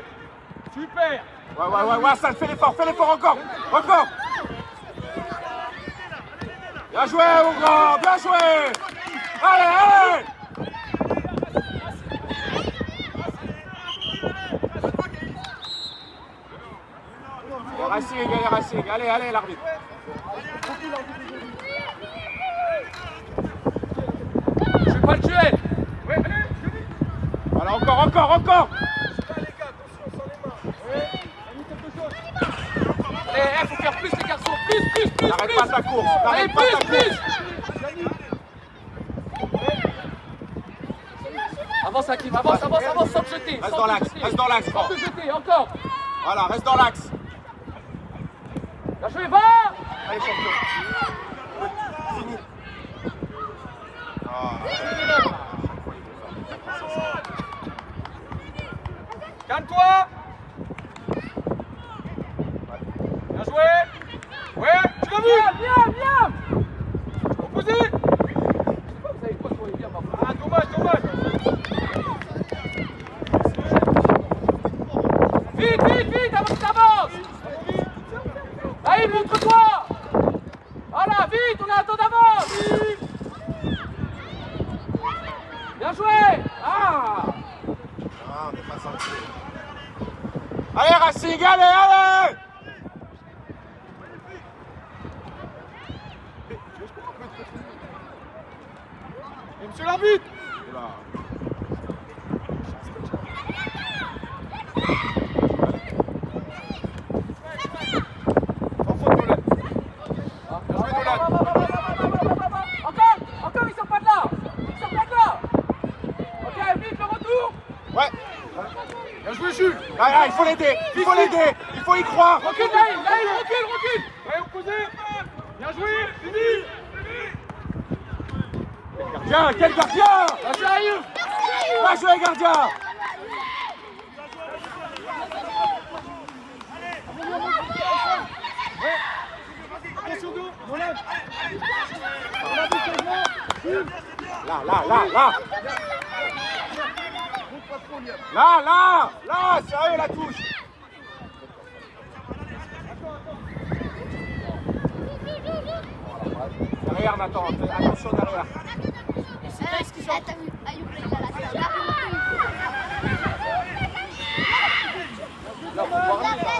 Super. Ouais, ça fais l'effort encore. Bien joué, mon grand, bien joué. Allez. Racing, allez, l'arbitre. Je vais pas le tuer. Ouais, allez, Jamie. Voilà, encore. Là, les gars, attention, sans les mains. Ouais, on dit quelque chose. Faut faire plus les garçons, plus. N'arrête pas ta course. Allez, plus. Avance, Hakim, avance, sans te jeter. Reste dans l'axe, Sans te jeter, encore. Voilà, reste dans l'axe. Bien joué, va. Allez, champion. Fini. Calme-toi. Bien joué. Ouais, tu l'as vu. Viens. Opposé. Vous savez quoi, toi, viens, ma Ah, dommage. Vite, avance. Allez, montre-toi. Voilà, vite, on a un temps d'avance. Bien joué. On n'est pas sorti. Allez, Racing, allez. Et monsieur l'arbitre. Sans faute, Nolan. Bien joué, Nolan. Encore, ils sont pas de là. Ok, vite, le retour. Ouais. Bien joué, Jules. Là, il faut l'aider. Il faut y croire. Recule, recule. Ouais, opposé. Bien joué, fini. Gardien, quel gardien. Bien joué, Ayoub. Va jouer, gardien. Attention d'eau, Nolan. Là, c'est à eux la touche. Derrière, Nathan, attention derrière. T'as vu Ayoub, il a la tête. Là, faut voir lui, là.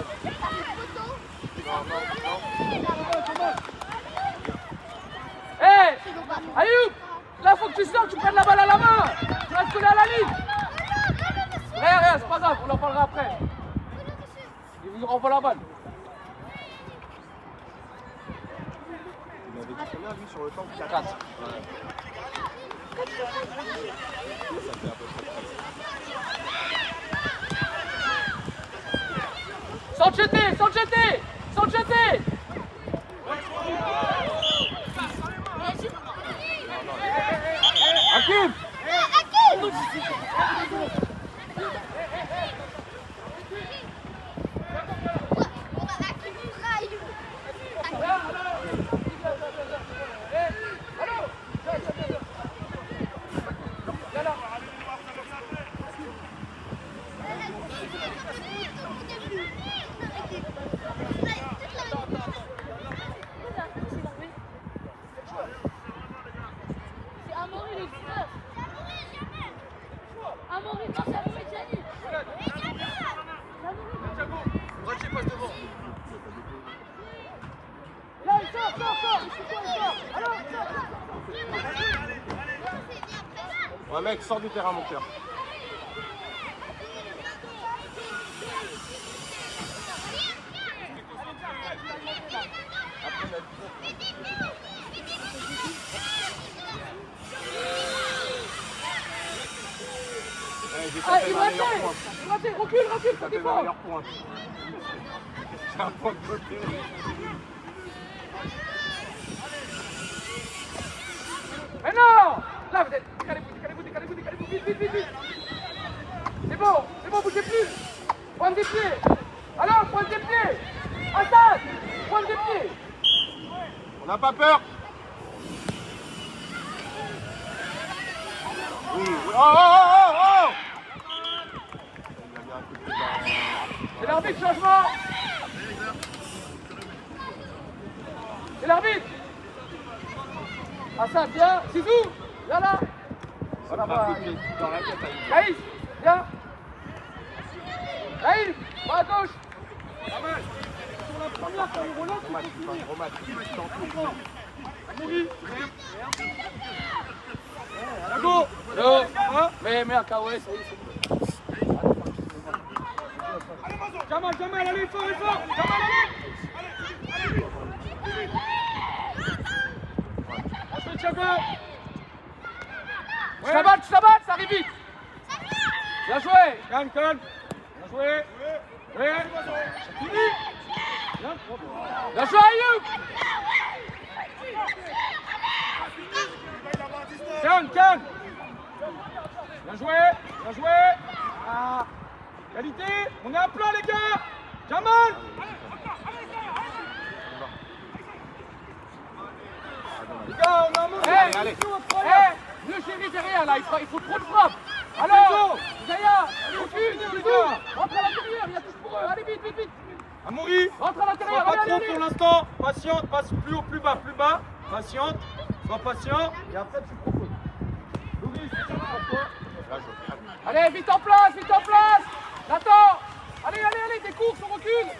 Hé Ayoub, là faut que tu sors, tu prennes la balle à la main. Tu vas te coller à la ligne. Rien, c'est pas grave, on en parlera après. Il vous renvoie la balle. Il avait dit combien lui sur le temps? 4. Quatre. Ouais. Ça fait à peu près 13. Sans te jeter, sans te jeter, sans te jeter. Hakim. Ouais mec, sors du terrain mon cœur. Ah, il va recule, faut Ça fait défendre. meilleur point. C'est un point de côté. Mais non. Là, vous êtes... Décalez-vous, vite. C'est bon, bougez plus. Pointe des pieds. Alors, pointe des pieds. Assad, pointe des pieds. On n'a pas peur. Oui. Oh. Il a mis un coup de pied dans... C'est l'arbitre, changement. C'est l'arbitre. Assad, viens. Zizou, viens là. Voilà, un coup de pied dans la tête à lui. Gaïs, viens. Gaïs, va à gauche. Romain, Go. Mais un KO, ça y est, c'est bon. Jamal, allez, fort. Jamal, allez. Ensuite, Thiago. Tu la battes, ça arrive vite. Bien joué. Calme. Bien joué. Oui. Fini. Bien joué, Ayoub. Calme. Bien joué. Ah. Qualité. On est à plat, les gars. Jamal. Les gars, on a un moment. Allez. Le chéri derrière, là, il faut trop de frappe. Alors, Zaya, recule, rentre à l'intérieur, il y a tous pour eux. Allez, vite. Amaury, Rentre à l'intérieur, sois pas allez. trop pour l'instant. Patiente, passe plus haut, plus bas. Patiente, sois patient. Et après, tu proposes. Louis, c'est ça pour toi. Allez, vite en place. Nathan, allez, des courses, on recule.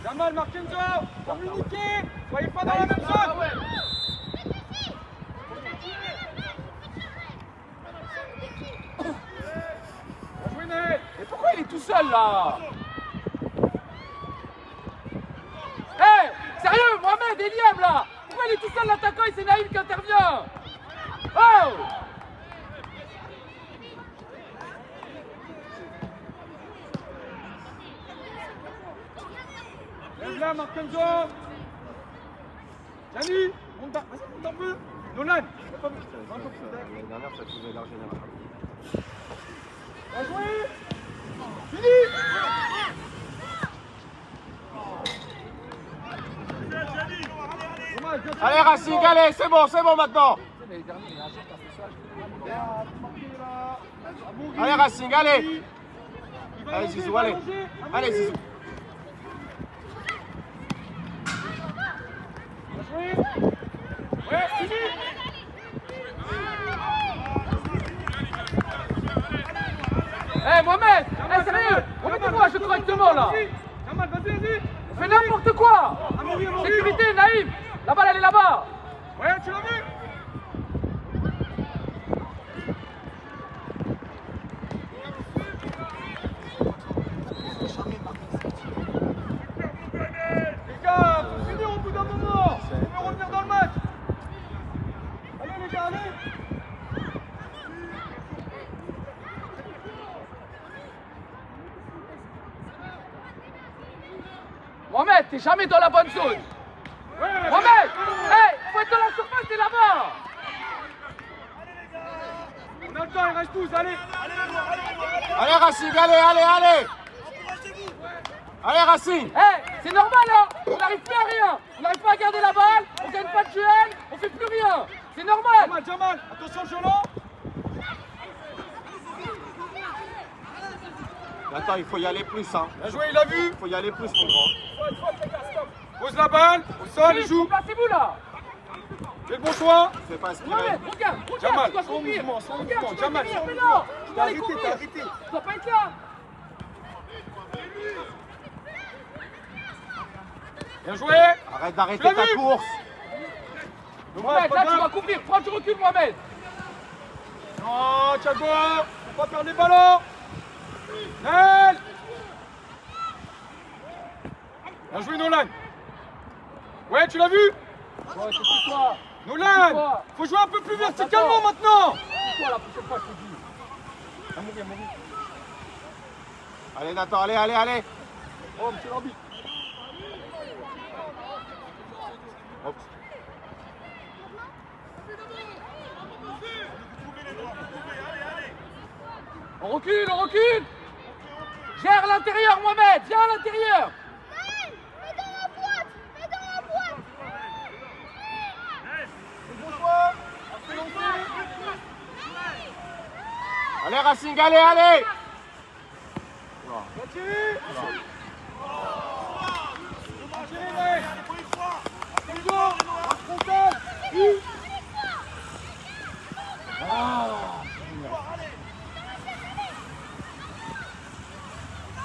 Jamal, Marquenzo, communiquez. Soyez pas dans la même zone. Mais pourquoi il est tout seul là? Hé, sérieux, Mohamed, Eliam là. Pourquoi il est tout seul l'attaquant et c'est Naïm qui intervient? Oh! Lève là, Marquenzo. Gianni, monte un peu. Nolan, t'as pas vu. L'année dernière, ça faisait large général. Bien joué. Fini. Allez Racing, allez, c'est bon maintenant. Allez Racing, allez. Allez Zizou, allez. Allez Zizou. joué. Ouais, fini. Eh Mohamed, eh sérieux, remettez-moi, je correctement là. Jamal, vas-y. On fait n'importe quoi. Sécurité, Naïm. La balle elle est là-bas. Ouais, tu l'as vu? Les gars, faut finir au bout d'un moment. On peut revenir dans le match. Allez les gars, allez. Mohamed, t'es jamais dans la bonne zone. Mohamed, hey, faut être dans la surface, t'es là-bas. On a le temps, ils restent tous, allez. Allez Racing, allez. Allez Racing. Eh, c'est normal hein. On n'arrive plus à rien. On n'arrive pas à garder la balle, on gagne pas de duel, on fait plus rien. C'est normal. Jamal, attention Jolan. Attends, il faut y aller plus, hein. Bien joué, il a vu. Il faut y aller plus, mon grand. Pose la balle, au sol, il joue. Placez-vous là. Fais le bon choix. Fais pas aspirer. Mohamed, regarde, Jamal, tu dois son courir. mouvement, son Regarde, mouvement, tu dois Jamal, courir, son mais mouvement. non, tu dois aller courir. T'as arrêté. Tu dois pas être là. Bien joué. Arrête d'arrêter Tu l'as ta vu? course. Mohamed, là tu dois couvrir. Prends du recul, Mohamed. Non, Thiago, faut pas perdre les ballons. Nel. Bien joué, Nolan. Ouais, tu l'as vu? Ouais, c'est toi. Nolan, faut jouer un peu plus verticalement maintenant. C'est toi la prochaine fois, je te dis. Amoury. Allez Nathan, allez. Oh, monsieur l'arbitre. Hop. On recule. Gère l'intérieur, Mohamed. Viens à l'intérieur. Mets dans la boîte. Bon choix. Après lancer. Allez Racing, allez. Bien tiré. Tiré, Attention, la frontale.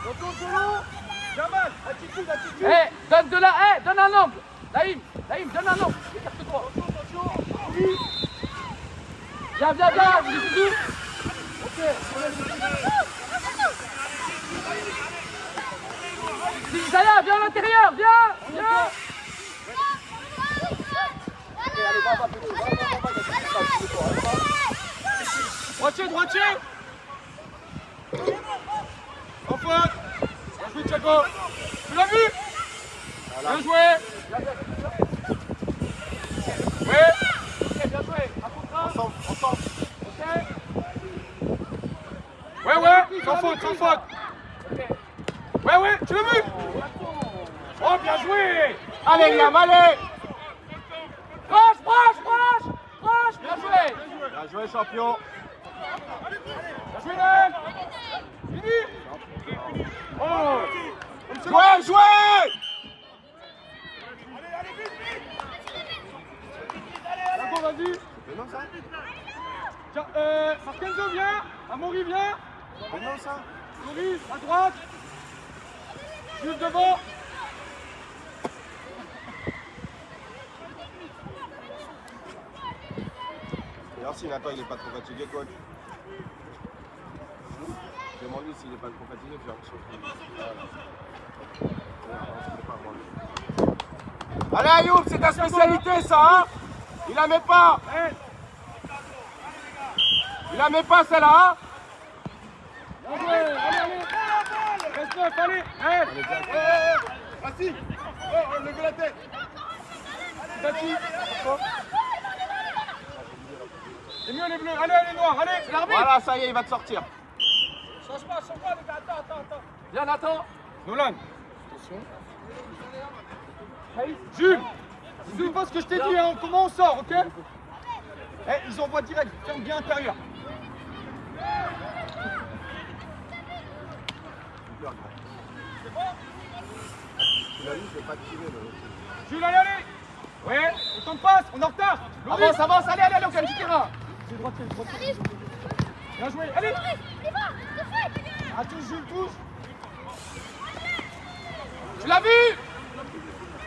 Retour solo. Jamal, attitude. Donne un angle. Naïm, donne un angle. Écarte-toi. Viens, bisous. Isaiah, viens à l'intérieur, viens. Droitier. En faute. Bien joué, Thiago. Tu l'as vu? Bien joué. Ouais. Ok, bien joué. À contrat. Ensemble. Ok. Ouais, sans faute. Ok. Ouais, tu l'as vu? Oh, bien joué. Allez Liam, allez. Proche. Bien joué. Bien joué champion. Bien joué, Nel. Fini. Oh. Jouez. Thiago, vas-y. C'est non ça? Tiens, Marquenzo, viens. Amaury, viens. C'est non ça? Amaury, à droite. Jules devant. D'ailleurs, si Nathan il est pas trop fatigué, coach. Demande-lui s'il est pas trop fatigué, puis Allez Ayoub, c'est ta spécialité ça, hein? Il la met pas. Il la met pas celle-là, hein? Bien joué. Allez. Reste neuf, allez. Assis. Oh, levez la tête. Bati. C'est mieux les bleus. Allez, les noirs. Allez. C'est l'arbitre. Voilà, ça y est, il va te sortir. Change pas, les gars. Attends. Viens, Nathan. Nolan. Attention. Jules. N'oublie pas ce que je t'ai dit, hein. Comment on sort, ok? Eh, ils envoient direct. Ferme bien intérieur. Tu l'as vu, je vais pas te tirer. Jules, allez. Ouais, le temps de passe, on est en retard. Loris. Avance, avance, allez, allez, au du terrain. C'est droitier, droitier. Allez, Bien joué, allez. il va, c'est fait. Ah, touche, Jules, touche. Tu l'as vu?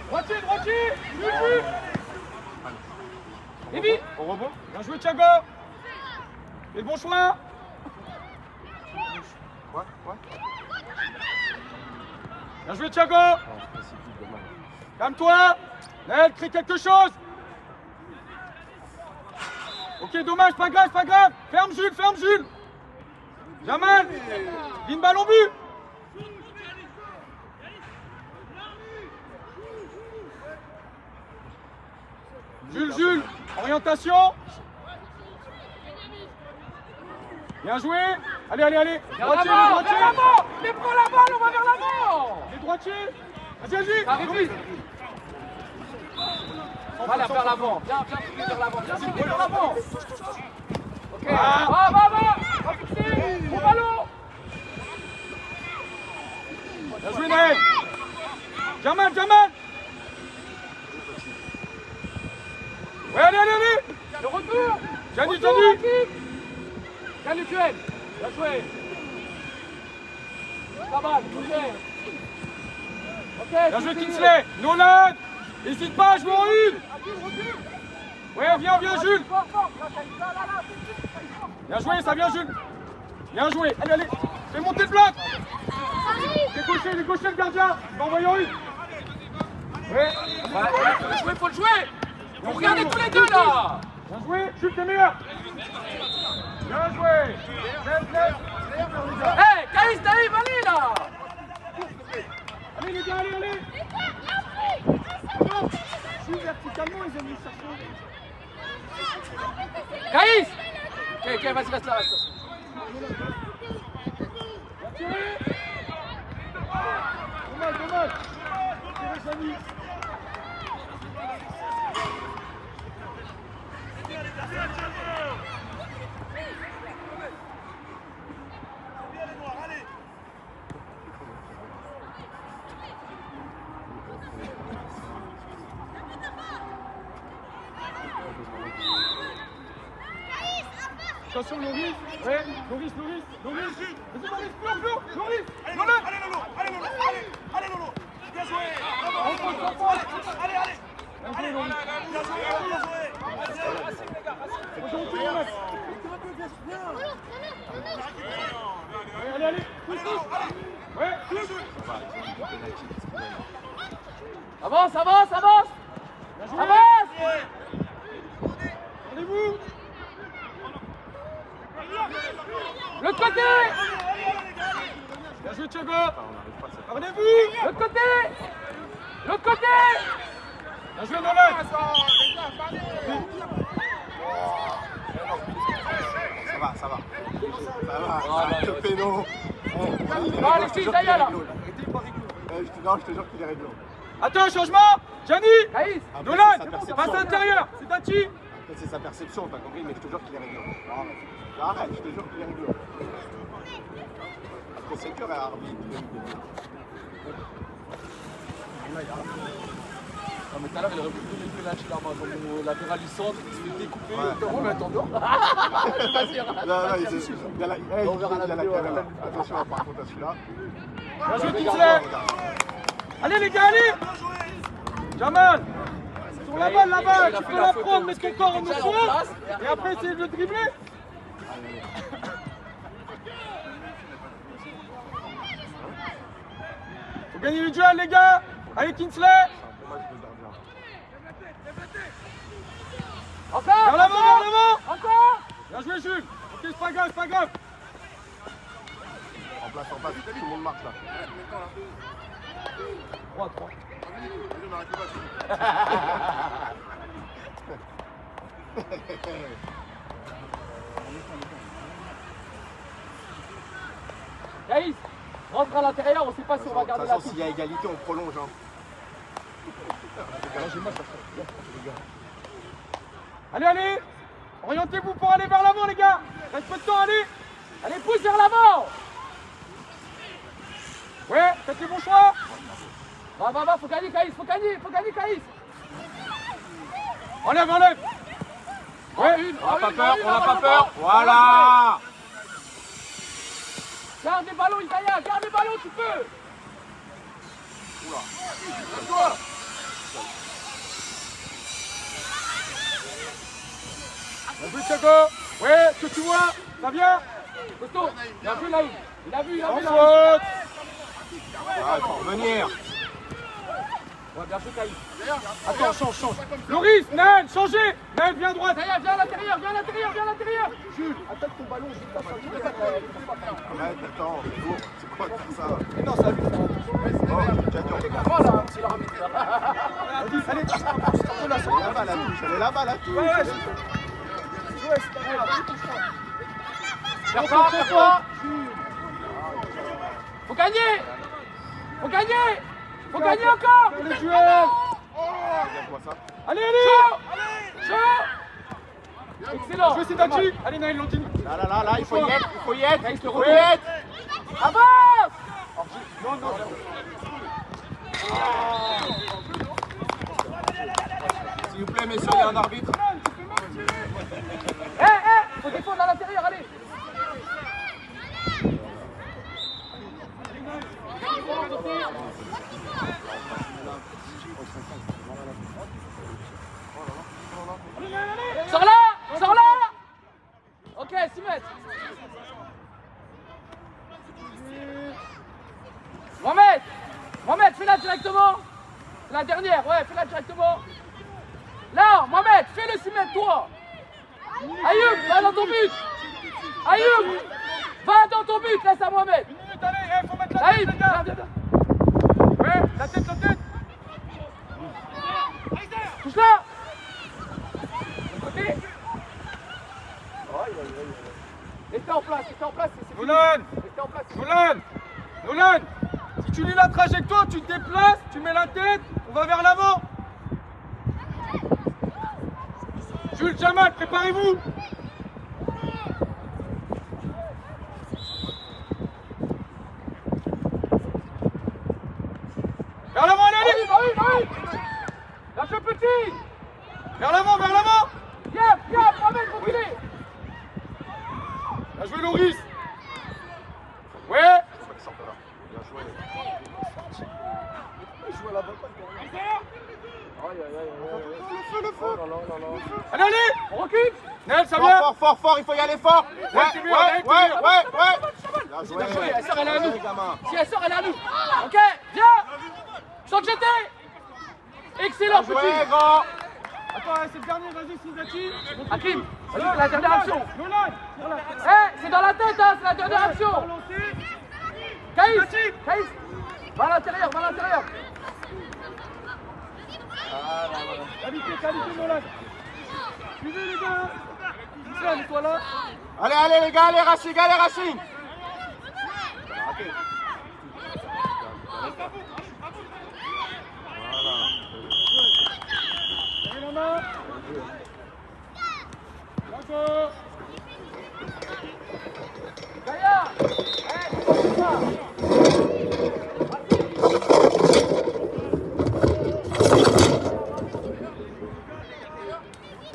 Droitier, droitier. Jules, Jules. Et vite. Au rebond. Bien joué, Thiago. Et le bon choix. Ouais. Bien joué, Thiago. Calme-toi. Naël, crie quelque chose. Ok, dommage, pas grave, pas grave. Ferme Jules. Jamal. Ligne ballon but. Jules, orientation. Bien joué. Allez. Vers Droitier, l'avant, droitier. vers l'avant. Mais prends la balle, on va vers l'avant. Les droitiers. Vas-y. Arrête vite. On va aller vers l'avant. Viens vers l'avant. Viens vers l'avant. Ok. Va fixer. Au ballon. Bien joué, Naël. Jamal. Ouais, allez. Le retour. Gianni. Gagne le duel. Bien joué. Pas mal, bougez. Ok. Bien joué, Kingsley. Nolan. N'hésite pas à jouer en une. Ouais, viens, Jules. Bien joué, ça vient, Jules. Bien joué. Allez. Fais monter le bloc. Décochez le gardien. Va envoyer en une. Ouais. Faut le jouer. Vous regardez tous les deux là. Bien joué. Jules, t'es meilleur. Bien joué. Laisse. Hey, Caïs, t'arrives, allez là. Allez, les gars, allez. Jules, verticalement, ils aiment nous chercher. Caïs. Ok, vas-y, reste là. Dommage. C'est Gianni. Attention, Loris. Ouais, Loris. Vas-y, Loris, Loris. Allez, Lolo. Bien joué. Allez. Bien joué, Loris. Allez. Ouais, Avance. bien joué. Avance. Rendez-vous. L'autre côté. Bien joué, Thiago. Rendez-vous. L'autre côté. Bien joué, Nolan. Ça va. Le péno. Non, les filles, ça y est là. Je te jure qu'il est réglé. Attends, changement. Gianni. Caïs. Nolan. sa perception. Passe à l'intérieur. C'est Tati. C'est sa perception, t'as compris, mais je te jure qu'il est réglé. Arrête, je te jure qu'il est réglé. Après, c'est dur à l'arbitre. Non mais tout à l'heure il aurait pu donner le penalty là, moi, comme au latéral du centre, il se fait découper. Ouais. Oh mais attends, non. On verra la caméra. Attention, par contre, à celui-là. Bien joué, Kingsley. Allez, les gars, allez. Jamal. Sur la balle, là-bas. Tu peux la prendre, mets ton corps en dessous. Et après, essayer de le dribbler. Faut gagner le duel, les gars. Allez, Kingsley. Encore. Vers l'avant. Encore. Bien joué, Jules. Ok, c'est pas grave. En place, tout le monde marche là. 3. Caïs, rentre à l'intérieur, on ne sait pas si on va De garder toute la façon, s'il y a égalité, on prolonge. Allez. Orientez-vous pour aller vers l'avant, les gars. Reste peu de temps, allez. Allez, pousse vers l'avant. Ouais, faites les bons choix. Va, faut gagner Caïs, Caïs. Enlève, enlève. Ouais. On n'a pas peur, on n'a pas peur. Voilà. Garde les ballons, Isaiah, garde les ballons, tu peux. Oula. Bien joué, Thiago. Ouais, ce que tu vois, ça vient. Costaud, bien vu Laïd. Il a vu, En Laïd. faute. Ah, il faut revenir. Ouais, bien joué Taïd. Attends, change. Loris, Naël, changez. Naël, viens à droite. Isaiah, viens à l'intérieur, viens à l'intérieur, viens à l'intérieur. Jules, attaque ton ballon, juste la ceinture. Arrête, attends, c'est lourd. C'est quoi de faire ça? Mais non, ça a vu faire un touche. Oh, Jadion. Voilà, c'est l'arbitre. Elle est là-bas la touche, elle est là-bas la touche. Ouais, c'est pas grave, touche pas. Perds pas. Faut gagner. Faut gagner encore. Les joueurs. Regarde quoi ça? Allez, allez. Chaud. Excellent. Jouez, c'est Dachi. Allez, Naël, Lantini. Là, il faut y être, il faut y être. Nice, le Il faut retour. y être. Avance. Non. S'il vous plaît, messieurs, il y a un arbitre. Faut défendre à l'intérieur, allez. Sors là. Ok, 6 mètres. Mohamed, fais-la directement. C'est la dernière, ouais, fais-la directement. Là, Mohamed, fais le 6 mètres, toi. Ayoub, va dans ton but. Ayoub, va dans ton but, laisse à Mohamed. Une minute, allez, faut mettre la tête, Ayoub, les gars. viens. Ouais, la tête. Touche là. Côté. Restez en place, c'est fini. Restez en place. Nolan, si tu lis la trajectoire, tu te déplaces, tu mets la tête, on va vers l'avant. Jules, Jamal, préparez-vous. Vers l'avant, allez. Oui. Lâche le petit. Vers l'avant. Viens, Mohamed, reculez. Bien joué, Loris. Ouais. Bien joué. Il joue à la balle. Le feu. Allez, On recule. Nel, ça vient. Fort, il faut y aller fort. Ouais. c'est Bien C'est joué. joué, elle sort, elle est à nous. Les gamins. Si elle sort, elle est à nous. Ok, viens. Sans te jeter. Excellent, Bien joué, petit. grand. Attends, c'est le dernier, vas-y, Sidati. Hakim, vas-y, c'est la dernière action. Nolan. C'est dans la tête, hein, c'est la dernière action. Caïs, va à l'intérieur. Qualité, Nolan. Suivez, les gars. Tiens, toi là. Allez, les gars, allez, Racing.